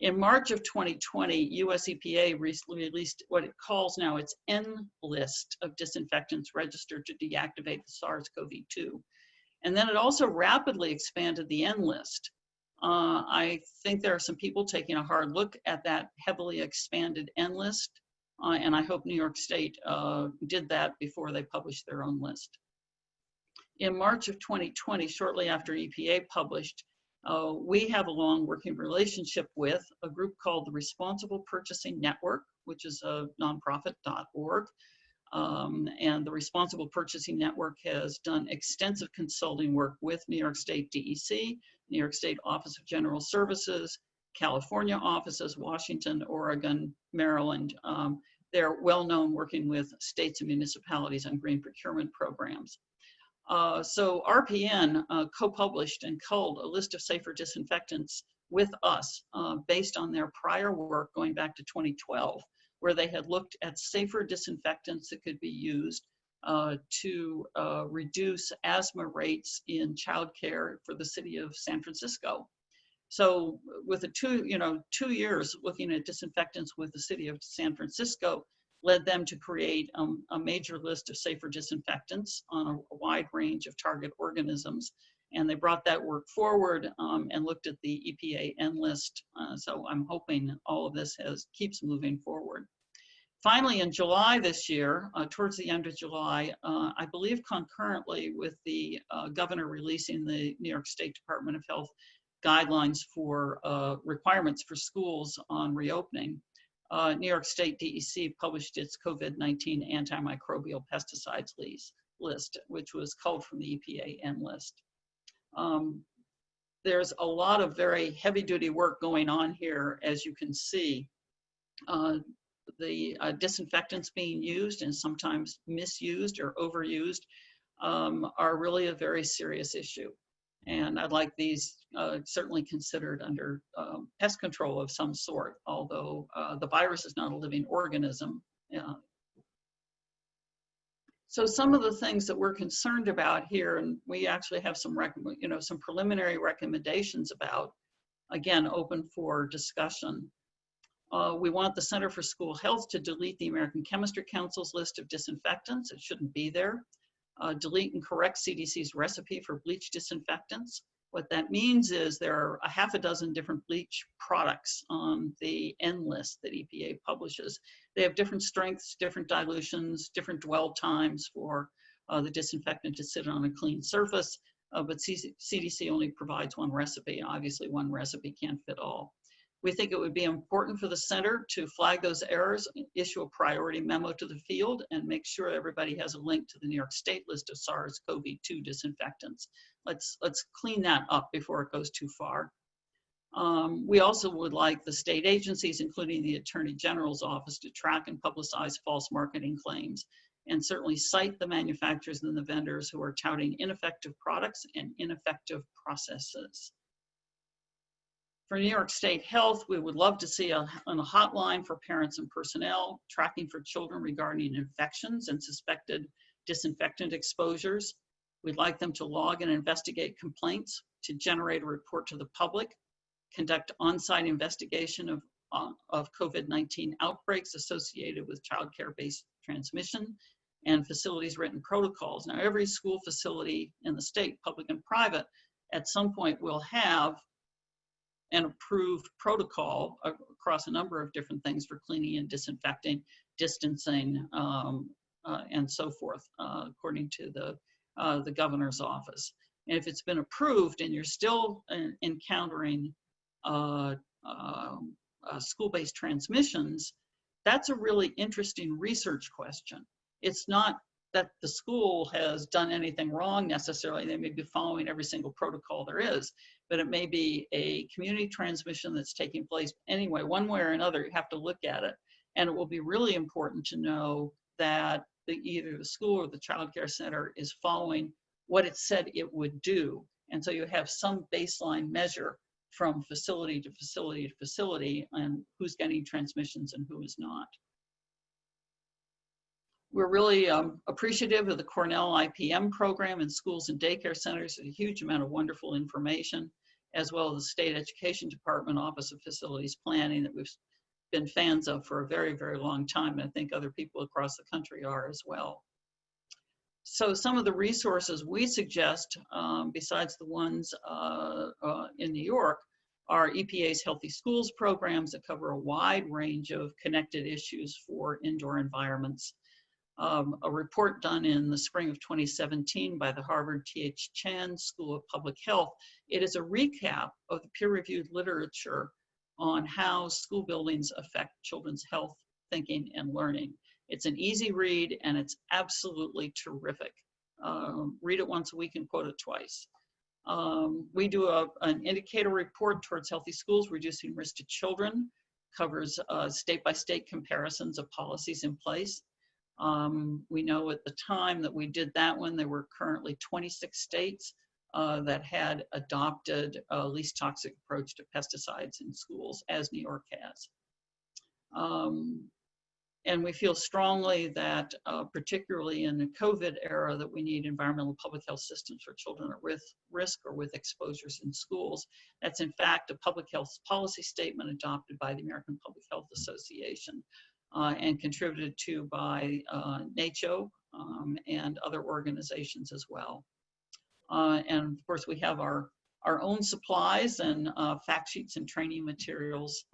In March of 2020, US EPA recently released what it calls now its N list of disinfectants registered to deactivate the SARS-CoV-2. And then it also rapidly expanded the N list. I think there are some people taking a hard look at that heavily expanded N list, and I hope New York State did that before they published their own list. In March of 2020, shortly after EPA published, we have a long working relationship with a group called the Responsible Purchasing Network, which is a nonprofit.org. And the Responsible Purchasing Network has done extensive consulting work with New York State DEC, New York State Office of General Services, California offices, Washington, Oregon, Maryland. They're well known working with states and municipalities on green procurement programs. So RPN co-published and culled a list of safer disinfectants with us based on their prior work going back to 2012, where they had looked at safer disinfectants that could be used to reduce asthma rates in childcare for the city of San Francisco. So with the 2 years looking at disinfectants with the city of San Francisco, led them to create a major list of safer disinfectants on a wide range of target organisms. And they brought that work forward and looked at the EPA N list. So I'm hoping all of this keeps moving forward. Finally, in July this year, towards the end of July, I believe concurrently with the governor releasing the New York State Department of Health guidelines for requirements for schools on reopening, New York State DEC published its COVID-19 antimicrobial pesticides list, which was culled from the EPA N list. There's a lot of very heavy-duty work going on here, as you can see. disinfectants being used and sometimes misused or overused are really a very serious issue. And I'd like these certainly considered under pest control of some sort, although the virus is not a living organism. So some of the things that we're concerned about here, and we actually have some preliminary recommendations about, again, open for discussion. We want the Center for School Health to delete the American Chemistry Council's list of disinfectants. It shouldn't be there. Delete and correct CDC's recipe for bleach disinfectants. What that means is there are a half a dozen different bleach products on the N list that EPA publishes. They have different strengths, different dilutions, different dwell times for the disinfectant to sit on a clean surface, but CDC only provides one recipe. Obviously, one recipe can't fit all. We think it would be important for the center to flag those errors, issue a priority memo to the field, and make sure everybody has a link to the New York State list of SARS-CoV-2 disinfectants. Let's clean that up before it goes too far. We also would like the state agencies, including the Attorney General's office, to track and publicize false marketing claims, and certainly cite the manufacturers and the vendors who are touting ineffective products and ineffective processes. For New York State Health, we would love to see a hotline for parents and personnel, tracking for children regarding infections and suspected disinfectant exposures. We'd like them to log and investigate complaints, to generate a report to the public, conduct on-site investigation of COVID-19 outbreaks associated with childcare-based transmission, and facilities written protocols. Now, every school facility in the state, public and private, at some point will have an approved protocol across a number of different things for cleaning and disinfecting, distancing, and so forth, according to the governor's office. And if it's been approved and you're still encountering school-based transmissions, that's a really interesting research question. It's not that the school has done anything wrong necessarily. They may be following every single protocol there is, but it may be a community transmission that's taking place anyway. One way or another, you have to look at it. And it will be really important to know that either the school or the child care center is following what it said it would do. And so you have some baseline measure from facility to facility to facility and who's getting transmissions and who is not. We're really appreciative of the Cornell IPM program in schools and daycare centers. A huge amount of wonderful information, as well as the State Education Department Office of Facilities Planning that we've been fans of for a very, very long time. And I think other people across the country are as well. So some of the resources we suggest, besides the ones in New York, are EPA's Healthy Schools programs that cover a wide range of connected issues for indoor environments. A report done in the spring of 2017 by the Harvard T.H. Chan School of Public Health. It is a recap of the peer-reviewed literature on how school buildings affect children's health, thinking, and learning. It's an easy read and it's absolutely terrific. Read it once a week and quote it twice. We do an indicator report towards healthy schools, reducing risk to children, covers state-by-state comparisons of policies in place. We know at the time that we did that one, there were currently 26 states that had adopted a least toxic approach to pesticides in schools, as New York has. And we feel strongly that, particularly in the COVID era, that we need environmental public health systems for children at risk or with exposures in schools. That's in fact a public health policy statement adopted by the American Public Health Association. And contributed to by NACCHO and other organizations as well. And of course, we have our own supplies and fact sheets and training materials.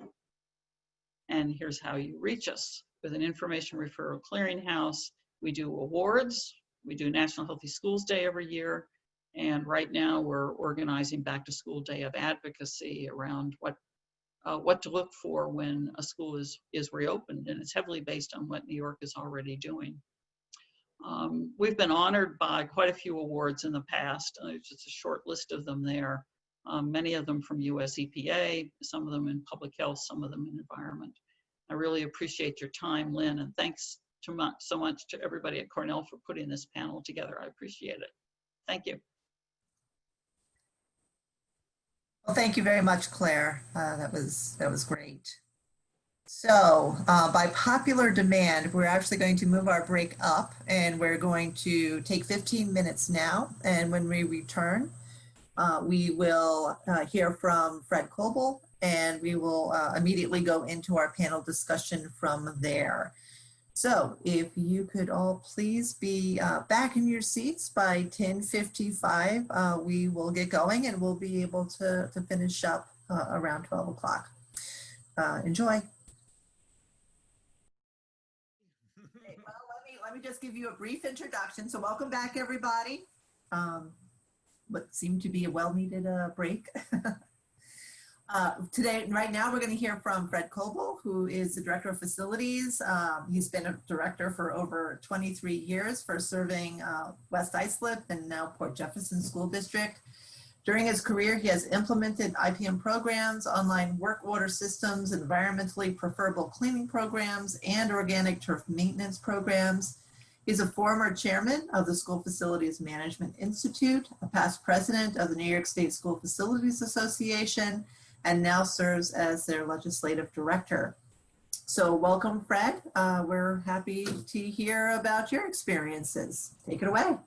And here's how you reach us. With an information referral clearinghouse, we do awards. We do National Healthy Schools Day every year. And right now we're organizing Back to School Day of Advocacy around what to look for when a school is reopened, and it's heavily based on what New York is already doing. We've been honored by quite a few awards in the past. There's just a short list of them there. Many of them from US EPA, some of them in public health, some of them in environment. I really appreciate your time, Lynn, and thanks so much to everybody at Cornell for putting this panel together. I appreciate it. Thank you. Well, thank you very much, Claire. That was great. So by popular demand, we're actually going to move our break up, and we're going to take 15 minutes now. And when we return, we will hear from Fred Coble, and we will immediately go into our panel discussion from there. So if you could all please be back in your seats by 10:55, we will get going, and we'll be able to finish up around 12 o'clock. Enjoy. Okay, well, let me just give you a brief introduction. So welcome back, everybody. What seemed to be a well-needed break. Today, right now, we're going to hear from Fred Coble, who is the Director of Facilities. He's been a director for over 23 years for serving West Islip and now Port Jefferson School District. During his career, he has implemented IPM programs, online work order systems, environmentally preferable cleaning programs, and organic turf maintenance programs. He's a former chairman of the School Facilities Management Institute, a past president of the New York State School Facilities Association, and now serves as their legislative director. So welcome, Fred. We're happy to hear about your experiences. Take it away.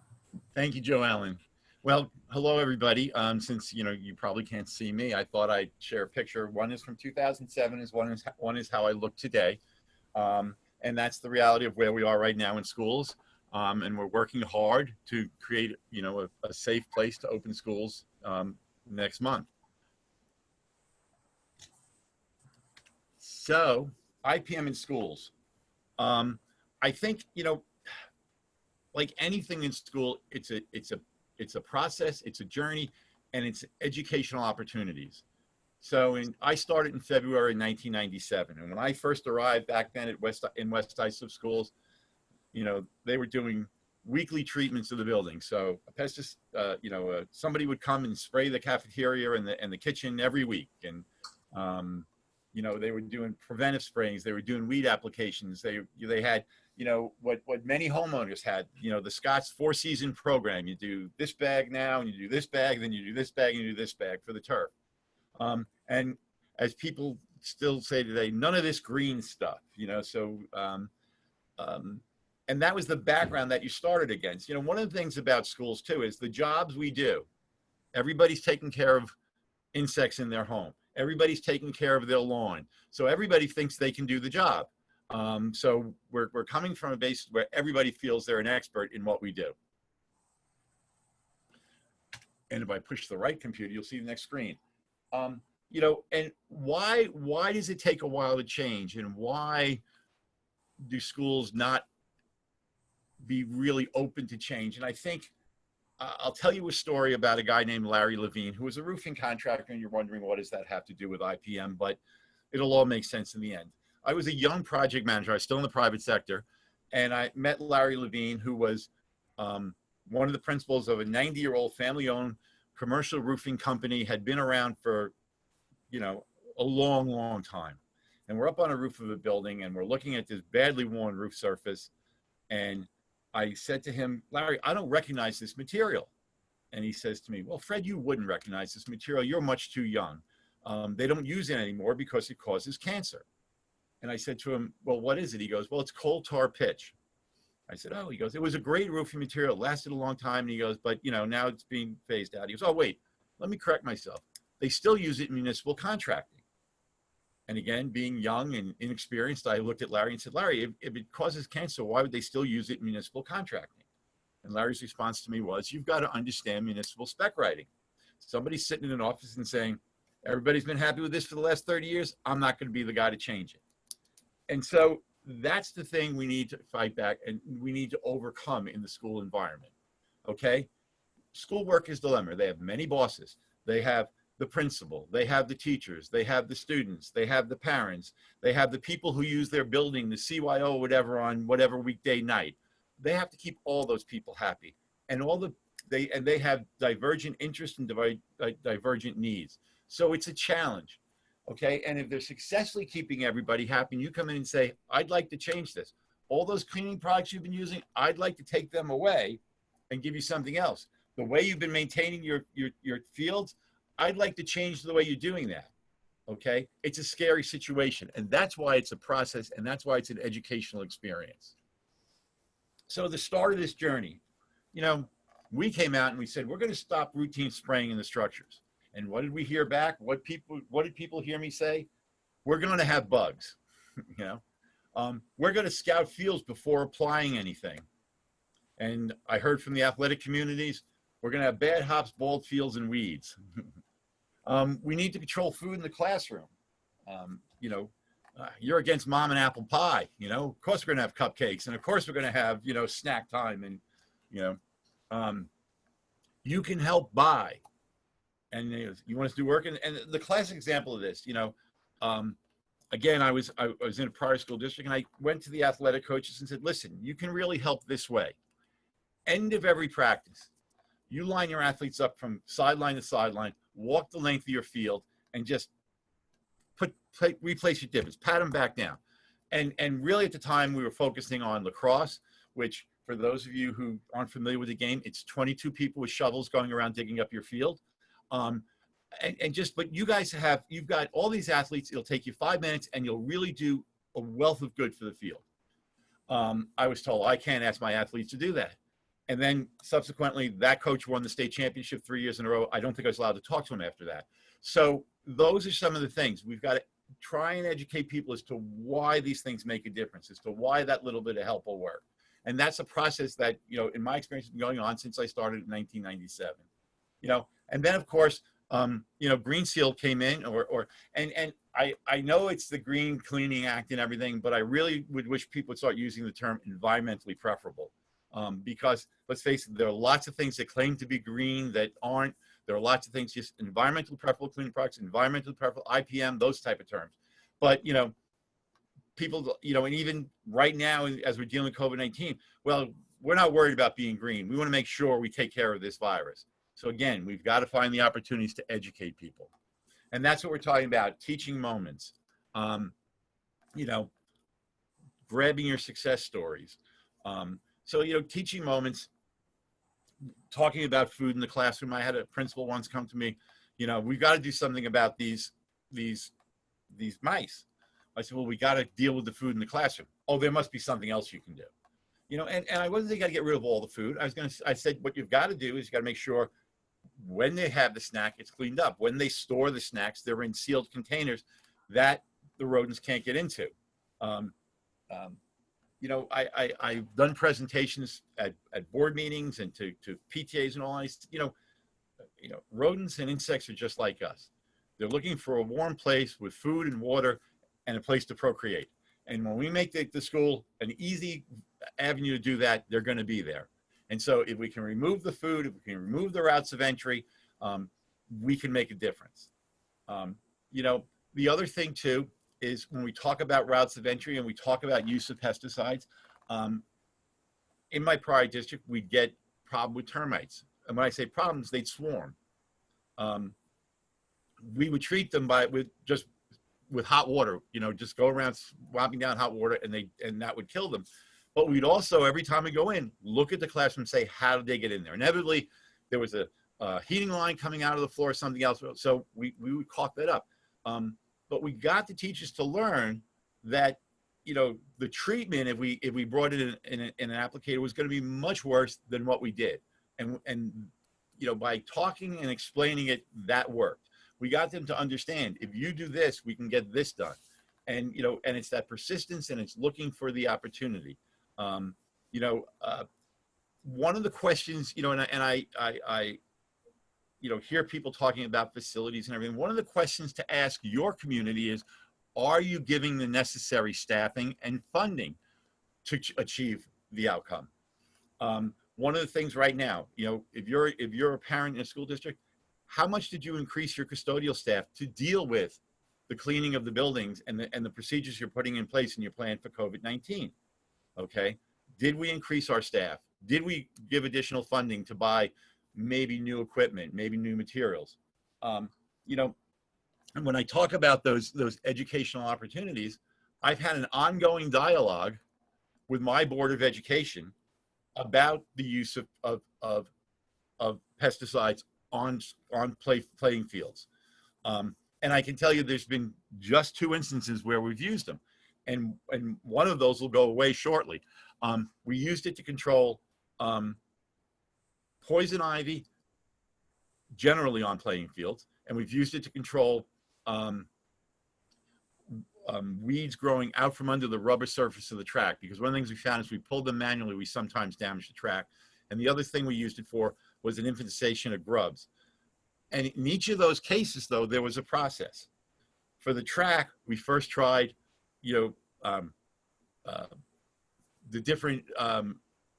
Thank you, Joe Allen. Well, hello, everybody. Since you probably can't see me, I thought I'd share a picture. One is from 2007, one is how I look today. And that's the reality of where we are right now in schools. And we're working hard to create, a safe place to open schools next month. So, IPM in schools. I think, like anything in school, it's a process, it's a journey, and it's educational opportunities. So I started in February 1997, and when I first arrived back then at West Islip schools, they were doing weekly treatments of the building. So somebody would come and spray the cafeteria and the kitchen every week, and they were doing preventive sprayings, they were doing weed applications, they had what many homeowners had, the Scott's 4-season program. You do this bag now, and you do this bag, then you do this bag, and you do this bag for the turf. And as people still say today, none of this green stuff, and that was the background that you started against. One of the things about schools too is the jobs we do. Everybody's taking care of insects in their home. Everybody's taking care of their lawn. So everybody thinks they can do the job. So we're coming from a base where everybody feels they're an expert in what we do. And if I push the right computer, you'll see the next screen. And why does it take a while to change, and why do schools not be really open to change? And I think I'll tell you a story about a guy named Larry Levine, who was a roofing contractor, and you're wondering, what does that have to do with IPM? But it'll all make sense in the end. I was a young project manager. I was still in the private sector, and I met Larry Levine, who was one of the principals of a 90-year-old family-owned commercial roofing company, had been around for, a long, long time. And we're up on a roof of a building, and we're looking at this badly worn roof surface. And I said to him, Larry, I don't recognize this material. And he says to me, well, Fred, you wouldn't recognize this material. You're much too young. They don't use it anymore because it causes cancer. And I said to him, well, what is it? He goes, well, it's coal tar pitch. I said, oh, he goes, it was a great roofing material. It lasted a long time. And he goes, but now it's being phased out. He goes, oh, wait, let me correct myself. They still use it in municipal contracting. And again, being young and inexperienced, I looked at Larry and said, Larry, if it causes cancer, why would they still use it in municipal contracting? And Larry's response to me was, you've got to understand municipal spec writing. Somebody's sitting in an office and saying, everybody's been happy with this for the last 30 years. I'm not going to be the guy to change it. And so that's the thing we need to fight back, and we need to overcome in the school environment. Okay? School workers' dilemma. They have many bosses. They have the principal, they have the teachers, they have the students, they have the parents, they have the people who use their building, the CYO or whatever, on whatever weekday night. They have to keep all those people happy, and they have divergent interests and divergent needs. So it's a challenge. Okay. And if they're successfully keeping everybody happy, and you come in and say, I'd like to change this. All those cleaning products you've been using, I'd like to take them away and give you something else. The way you've been maintaining your fields, I'd like to change the way you're doing that. Okay. It's a scary situation. And that's why it's a process, and that's why it's an educational experience. So the start of this journey, you know, we came out and we said, we're going to stop routine spraying in the structures. And what did we hear back? What did people hear me say? We're going to have bugs, you know. We're going to scout fields before applying anything. And I heard from the athletic communities, we're going to have bad hops, bald fields, and weeds. We need to control food in the classroom. You know, you're against mom and apple pie, you know, of course we're going to have cupcakes, and of course we're going to have, you know, snack time, and, you know, you can help buy, and you want us to do work. And the classic example of this, you know, again, I was in a prior school district, and I went to the athletic coaches and said, listen, you can really help this way. End of every practice, you line your athletes up from sideline to sideline, walk the length of your field, and just replace your divots, pat them back down. And really at the time we were focusing on lacrosse, which for those of you who aren't familiar with the game, it's 22 people with shovels going around digging up your field. But you guys you've got all these athletes, it'll take you 5 minutes and you'll really do a wealth of good for the field. I was told I can't ask my athletes to do that. And then subsequently that coach won the state championship 3 years in a row. I don't think I was allowed to talk to him after that. So those are some of the things we've got to try and educate people as to why these things make a difference, as to why that little bit of help will work. And that's a process that, you know, in my experience has been going on since I started in 1997, you know. And then of course, you know, Green Seal came in, and I know it's the Green Cleaning Act and everything, but I really would wish people would start using the term environmentally preferable. Because let's face it, there are lots of things that claim to be green that aren't. There are lots of things, just environmentally preferable cleaning products, environmentally preferable, IPM, those type of terms. But, you know, people, you know, and even right now as we're dealing with COVID-19, well, we're not worried about being green. We want to make sure we take care of this virus. So again, we've got to find the opportunities to educate people. And that's what we're talking about, teaching moments, you know, grabbing your success stories. So, you know, teaching moments, talking about food in the classroom. I had a principal once come to me, you know, we've got to do something about these mice. I said, well, we got to deal with the food in the classroom. Oh, there must be something else you can do. You know, and I wasn't saying you got to get rid of all the food. I said, what you've got to do is you got to make sure when they have the snack, it's cleaned up. When they store the snacks, they're in sealed containers that the rodents can't get into. You know, I've done presentations at board meetings and to PTAs and all that. You know, rodents and insects are just like us. They're looking for a warm place with food and water and a place to procreate. And when we make the school an easy avenue to do that, they're going to be there. And so if we can remove the food, if we can remove the routes of entry, we can make a difference. You know, the other thing too is when we talk about routes of entry and we talk about use of pesticides, in my prior district, we'd get problem with termites. And when I say problems, they'd swarm. We would treat them with hot water, you know, just go around swapping down hot water and that would kill them. But we'd also, every time we go in, look at the classroom and say, how did they get in there? Inevitably, there was a heating line coming out of the floor or something else. So we would caulk that up. But we got the teachers to learn that, you know, the treatment, if we brought it in an applicator, was going to be much worse than what we did. And you know, by talking and explaining it, that worked. We got them to understand, if you do this, we can get this done. And, you know, and it's that persistence and it's looking for the opportunity. You know, one of the questions, you know, and I you know, hear people talking about facilities and everything. One of the questions to ask your community is, are you giving the necessary staffing and funding to achieve the outcome? One of the things right now, you know, if you're a parent in a school district, how much did you increase your custodial staff to deal with the cleaning of the buildings and the procedures you're putting in place in your plan for COVID-19? Okay. Did we increase our staff? Did we give additional funding to buy maybe new equipment, maybe new materials? You know, And when I talk about those educational opportunities, I've had an ongoing dialogue with my Board of Education about the use of pesticides on playing fields. And I can tell you there's been just 2 instances where we've used them. And one of those will go away shortly. We used it to control poison ivy generally on playing fields, and we've used it to control weeds growing out from under the rubber surface of the track, because one of the things we found is we pulled them manually, we sometimes damage the track. And the other thing we used it for was an infantilization of grubs. And in each of those cases, though, there was a process. For the track, we first tried, the different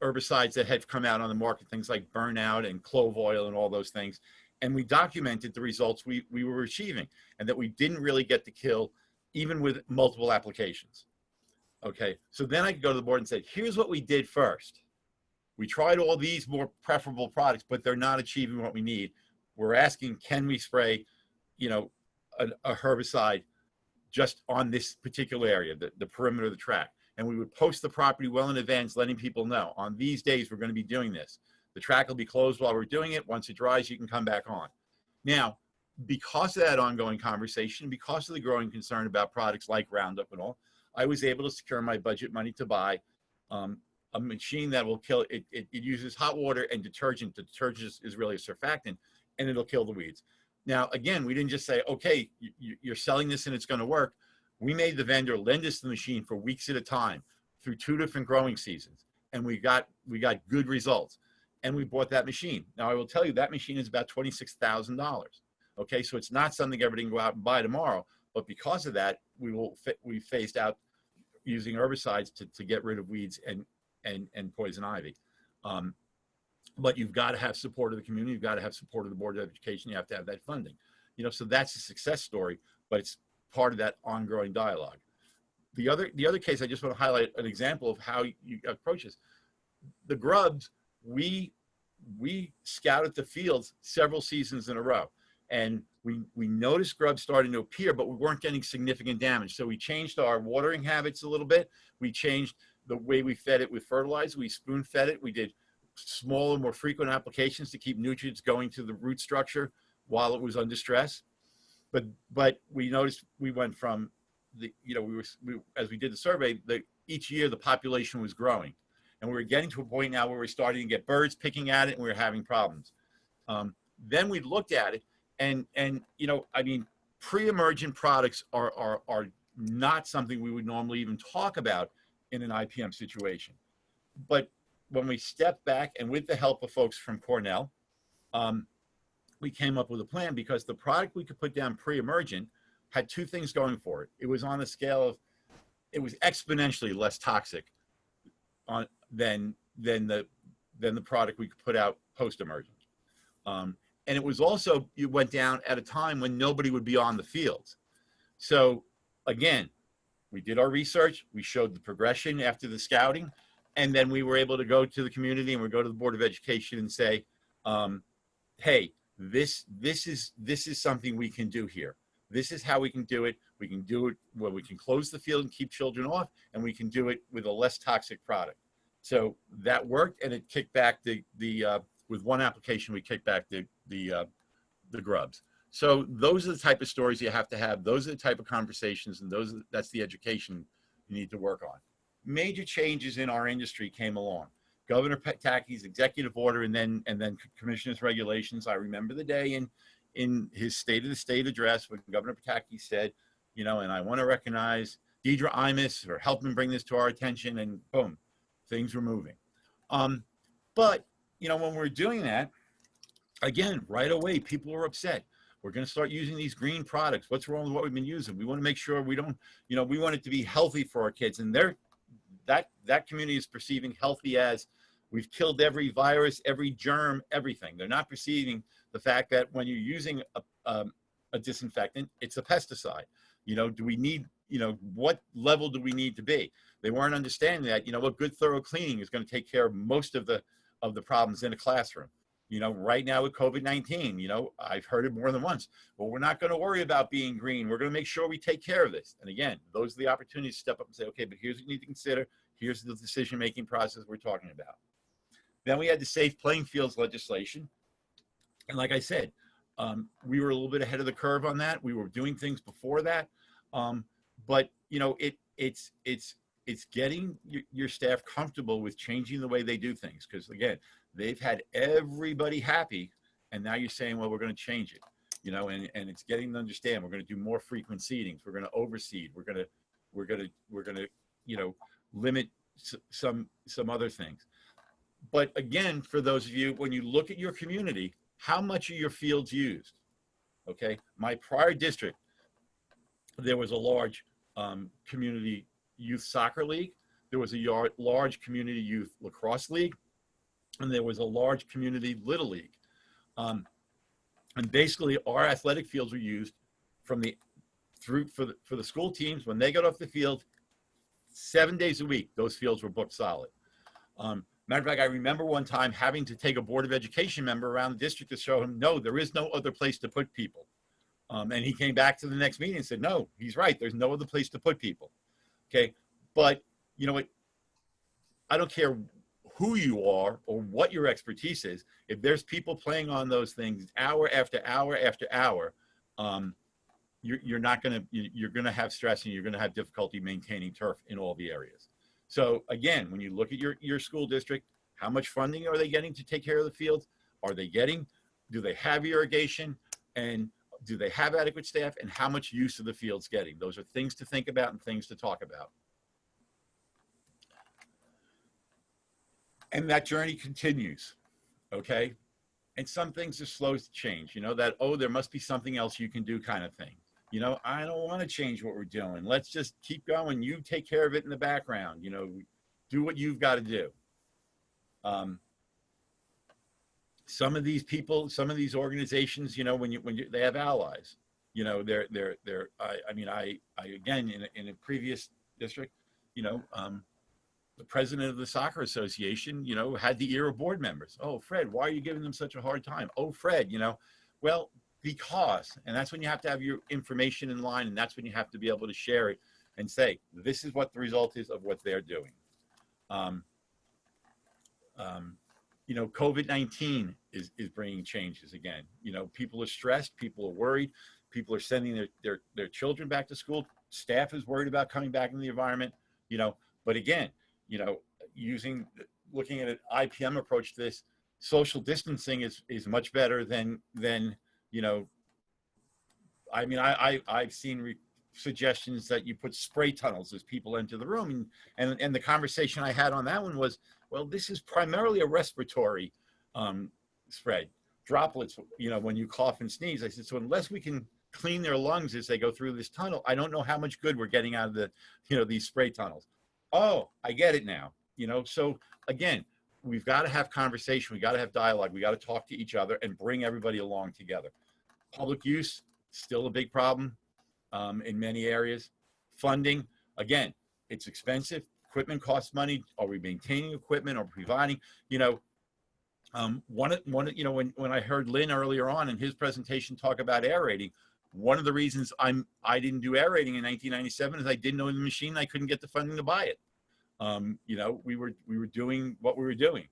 herbicides that had come out on the market, things like burnout and clove oil and all those things. And we documented the results we were achieving, and that we didn't really get to kill even with multiple applications. Okay, so then I could go to the board and say, here's what we did first. We tried all these more preferable products, but they're not achieving what we need. We're asking, can we spray, a herbicide just on this particular area, the perimeter of the track? And we would post the property well in advance, letting people know, on these days, we're going to be doing this. The track will be closed while we're doing it. Once it dries, you can come back on. Now, because of that ongoing conversation, because of the growing concern about products like Roundup and all, I was able to secure my budget money to buy a machine that will kill, it uses hot water and detergent. The detergent is really a surfactant, and it'll kill the weeds. Now, again, we didn't just say, okay, you're selling this and it's going to work. We made the vendor lend us the machine for weeks at a time through 2 different growing seasons, and we got good results. And we bought that machine. Now, I will tell you, that machine is about $26,000. Okay, so it's not something everybody can go out and buy tomorrow, but because of that, we phased out using herbicides to get rid of weeds and poison ivy. But you've got to have support of the community. You've got to have support of the Board of Education. You have to have that funding. So that's a success story, but it's part of that ongoing dialogue. The other case, I just want to highlight an example of how you approach this. The grubs, we scouted the fields several seasons in a row, and we noticed grubs starting to appear, but we weren't getting significant damage. So we changed our watering habits a little bit. We changed the way we fed it with fertilizer. We spoon fed it. We did smaller, more frequent applications to keep nutrients going to the root structure while it was under stress. But we noticed we went from as we did the survey, each year the population was growing, and we were getting to a point now where we're starting to get birds picking at it, and we were having problems. Then we looked at it, and pre-emergent products are not something we would normally even talk about in an IPM situation. But when we stepped back, and with the help of folks from Cornell, we came up with a plan, because the product we could put down pre-emergent had 2 things going for it. It was on a scale of, it was exponentially less toxic than the product we could put out post-emergent. And it was also, you went down at a time when nobody would be on the fields. So again, we did our research, we showed the progression after the scouting, and then we were able to go to the community, and we go to the Board of Education and say, hey, this is something we can do here. This is how we can do it. We can do it where we can close the field and keep children off, and we can do it with a less toxic product. So that worked, and it kicked back with one application, we kicked back the grubs. So those are the type of stories you have to have. Those are the type of conversations, and that's the education you need to work on. Major changes in our industry came along. Governor Pataki's executive order, and then commissioner's regulations. I remember the day in his State of the State address when Governor Pataki said, and I want to recognize Deidre Imus for helping bring this to our attention, and boom, things were moving. But when we're doing that, again, right away, people were upset. We're going to start using these green products. What's wrong with what we've been using? We want to make sure we don't, we want it to be healthy for our kids. And that community is perceiving healthy as we've killed every virus, every germ, everything. They're not perceiving the fact that when you're using a disinfectant, it's a pesticide. Do we need, what level do we need to be? They weren't understanding that, a good thorough cleaning is going to take care of most of the problems in a classroom. You know, right now with COVID-19, you know, I've heard it more than once. Well, we're not going to worry about being green. We're going to make sure we take care of this. And again, those are the opportunities to step up and say, okay, but here's what you need to consider. Here's the decision-making process we're talking about. Then we had the safe playing fields legislation. And like I said, we were a little bit ahead of the curve on that. We were doing things before that. But, you know, it's getting your staff comfortable with changing the way they do things. Because again, they've had everybody happy, and now you're saying, well, we're going to change it, you know, and it's getting them to understand we're going to do more frequent seedings. We're going to overseed. We're going to, you know, limit some other things. But again, for those of you, when you look at your community, how much are your fields used? Okay. My prior district, there was a large community youth soccer league. There was a large community youth lacrosse league. And there was a large community little league. And basically our athletic fields were used from for the school teams. When they got off the field, 7 days a week, those fields were booked solid. Matter of fact, I remember one time having to take a Board of Education member around the district to show him, no, there is no other place to put people. And he came back to the next meeting and said, no, he's right. There's no other place to put people. Okay. But you know what? I don't care who you are or what your expertise is. If there's people playing on those things hour after hour after hour, you're going to have stress and you're going to have difficulty maintaining turf in all the areas. So again, when you look at your school district, how much funding are they getting to take care of the fields? Do they have irrigation? And do they have adequate staff? And how much use of the fields getting? Those are things to think about and things to talk about. And that journey continues, okay? And some things are slow to change, you know, that, oh, there must be something else you can do kind of thing. You know, I don't want to change what we're doing. Let's just keep going. You take care of it in the background, you know, do what you've got to do. Some of these people, some of these organizations, you know, they have allies, you know, I again, in a previous district, you know, the president of the soccer association, you know, had the ear of board members. Oh, Fred, why are you giving them such a hard time? Oh, Fred, you know, well, because, and that's when you have to have your information in line, and that's when you have to be able to share it and say, this is what the result is of what they're doing. You know, COVID-19 is bringing changes again. You know, people are stressed, people are worried, people are sending their children back to school. Staff is worried about coming back in the environment, you know, but again, you know, looking at an IPM approach to this, social distancing is much better than, you know, I mean, I've seen suggestions that you put spray tunnels as people enter the room. And the conversation I had on that one was, well, this is primarily a respiratory spread. Droplets, you know, when you cough and sneeze. I said, so unless we can clean their lungs as they go through this tunnel, I don't know how much good we're getting out of the, you know, these spray tunnels. Oh, I get it now. You know, so again, we've got to have conversation. We got to have dialogue. We got to talk to each other and bring everybody along together. Public use, still a big problem in many areas. Funding, again, it's expensive. Equipment costs money. Are we maintaining equipment or providing, you know, you know, when I heard Lynn earlier on in his presentation talk about aerating, one of the reasons I didn't do aerating in 1997 is I didn't know the machine. I couldn't get the funding to buy it. You know, we were doing what we were doing.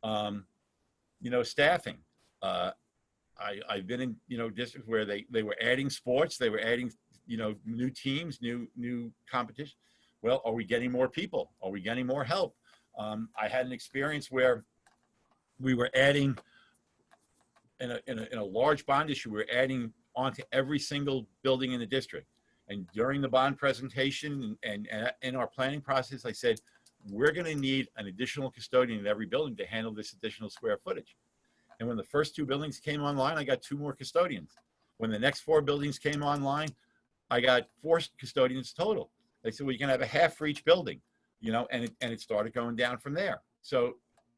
You know, staffing. I've been in, you know, districts where they were adding sports, they were adding, you know, new teams, new competition. Well, are we getting more people? Are we getting more help? I had an experience where we were adding in a large bond issue, we were adding onto every single building in the district. And during the bond presentation and in our planning process, I said, we're going to need an additional custodian in every building to handle this additional square footage. And when the first 2 buildings came online, I got 2 more custodians. When the next 4 buildings came online, I got 4 custodians total. They said, well, you can have a half for each building, you know, and it started going down from there. So,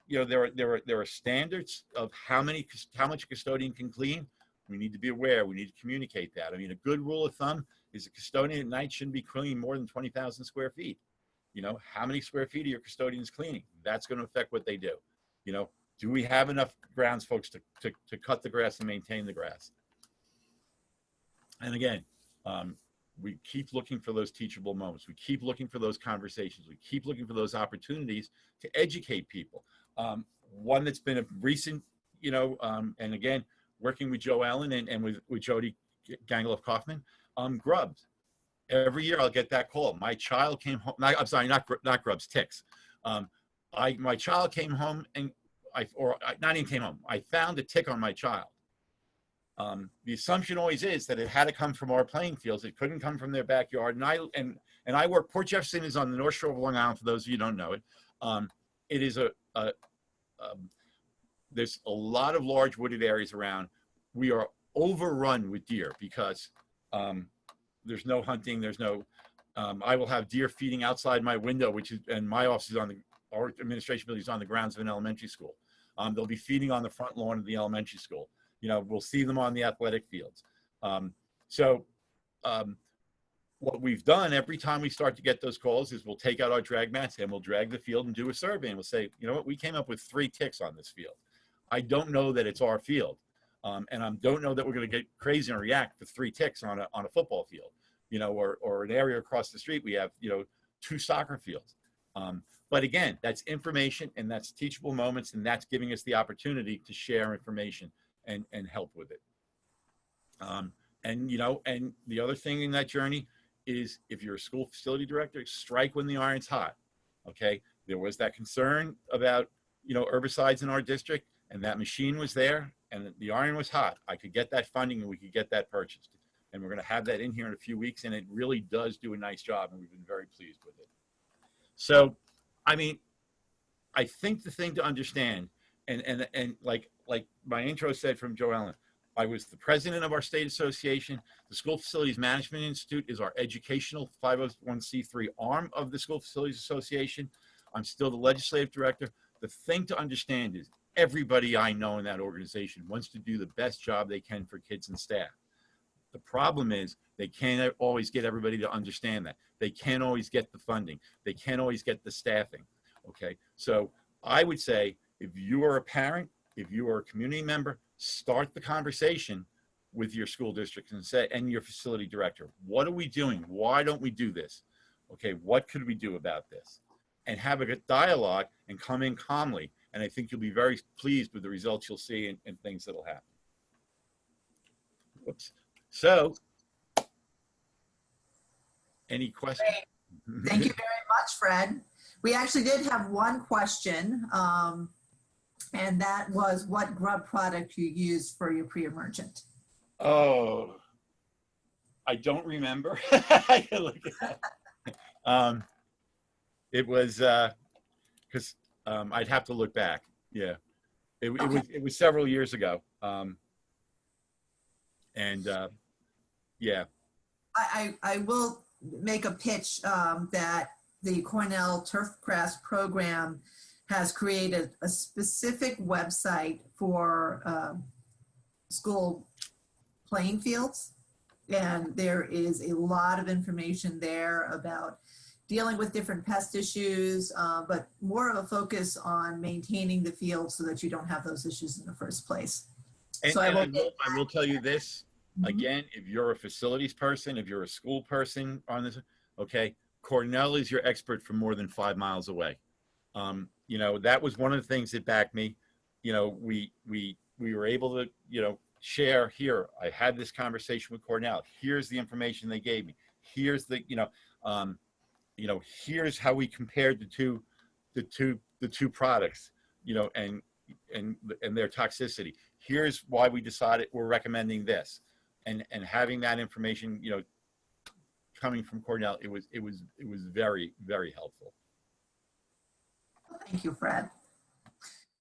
you know, there are standards of how much a custodian can clean. We need to be aware. We need to communicate that. I mean, a good rule of thumb is a custodian at night shouldn't be cleaning more than 20,000 square feet. You know, how many square feet are your custodians cleaning? That's going to affect what they do. You know, Do we have enough grounds folks to cut the grass and maintain the grass? And again, we keep looking for those teachable moments. We keep looking for those conversations. We keep looking for those opportunities to educate people. One that's been a recent, and again, working with Joe Allen and with Jody Gangloff Kaufman, grubs. Every year I'll get that call. My child came home. I'm sorry, not grubs, ticks. My child came home and not even came home. I found a tick on my child. The assumption always is that it had to come from our playing fields. It couldn't come from their backyard. And I work. Port Jefferson is on the North Shore of Long Island. For those of you who don't know it, it is there's a lot of large wooded areas around. We are overrun with deer because there's no hunting. There's no. I will have deer feeding outside my window, and my office is our administration building is on the grounds of an elementary school. They'll be feeding on the front lawn of the elementary school. We'll see them on the athletic fields. What we've done every time we start to get those calls is we'll take out our drag mats and we'll drag the field and do a survey, and we'll say, you know what, we came up with 3 ticks on this field. I don't know that it's our field. And I don't know that we're going to get crazy and react for 3 ticks on a football field, or an area across the street. We have, 2 soccer fields. But again, that's information and that's teachable moments, and that's giving us the opportunity to share information and help with it. And the other thing in that journey is, if you're a school facility director, strike when the iron's hot. Okay. There was that concern about, herbicides in our district, and that machine was there and the iron was hot. I could get that funding and we could get that purchased. And we're going to have that in here in a few weeks. And it really does do a nice job. And we've been very pleased with it. So, I mean, I think the thing to understand, and like my intro said from Joe Allen, I was the president of our state association. The School Facilities Management Institute is our educational 501c3 arm of the School Facilities Association. I'm still the legislative director. The thing to understand is everybody I know in that organization wants to do the best job they can for kids and staff. The problem is they can't always get everybody to understand that. They can't always get the funding. They can't always get the staffing. Okay, so I would say, if you are a parent, if you are a community member, start the conversation with your school district and your facility director. What are we doing? Why don't we do this? Okay, what could we do about this? And have a good dialogue and come in calmly. And I think you'll be very pleased with the results you'll see and things that'll happen. Whoops. So, any questions? Great. Thank you very much, Fred. We actually did have one question, and that was what grub product you used for your pre-emergent. Oh, I don't remember. I can look at that. It was because I'd have to look back. Yeah, it was several years ago. Yeah. I will make a pitch that the Cornell Turfgrass program has created a specific website for school playing fields. And there is a lot of information there about dealing with different pest issues, but more of a focus on maintaining the field so that you don't have those issues in the first place. And, So I will tell you this, Mhm. again, if you're a facilities person, if you're a school person on this, okay, Cornell is your expert from more than 5 miles away. That was one of the things that backed me. We were able to, share here. I had this conversation with Cornell. Here's the information they gave me. Here's the, here's how we compared the two products, and their toxicity. Here's why we decided we're recommending this, and having that information, coming from Cornell, it was very, very helpful. Thank you, Fred.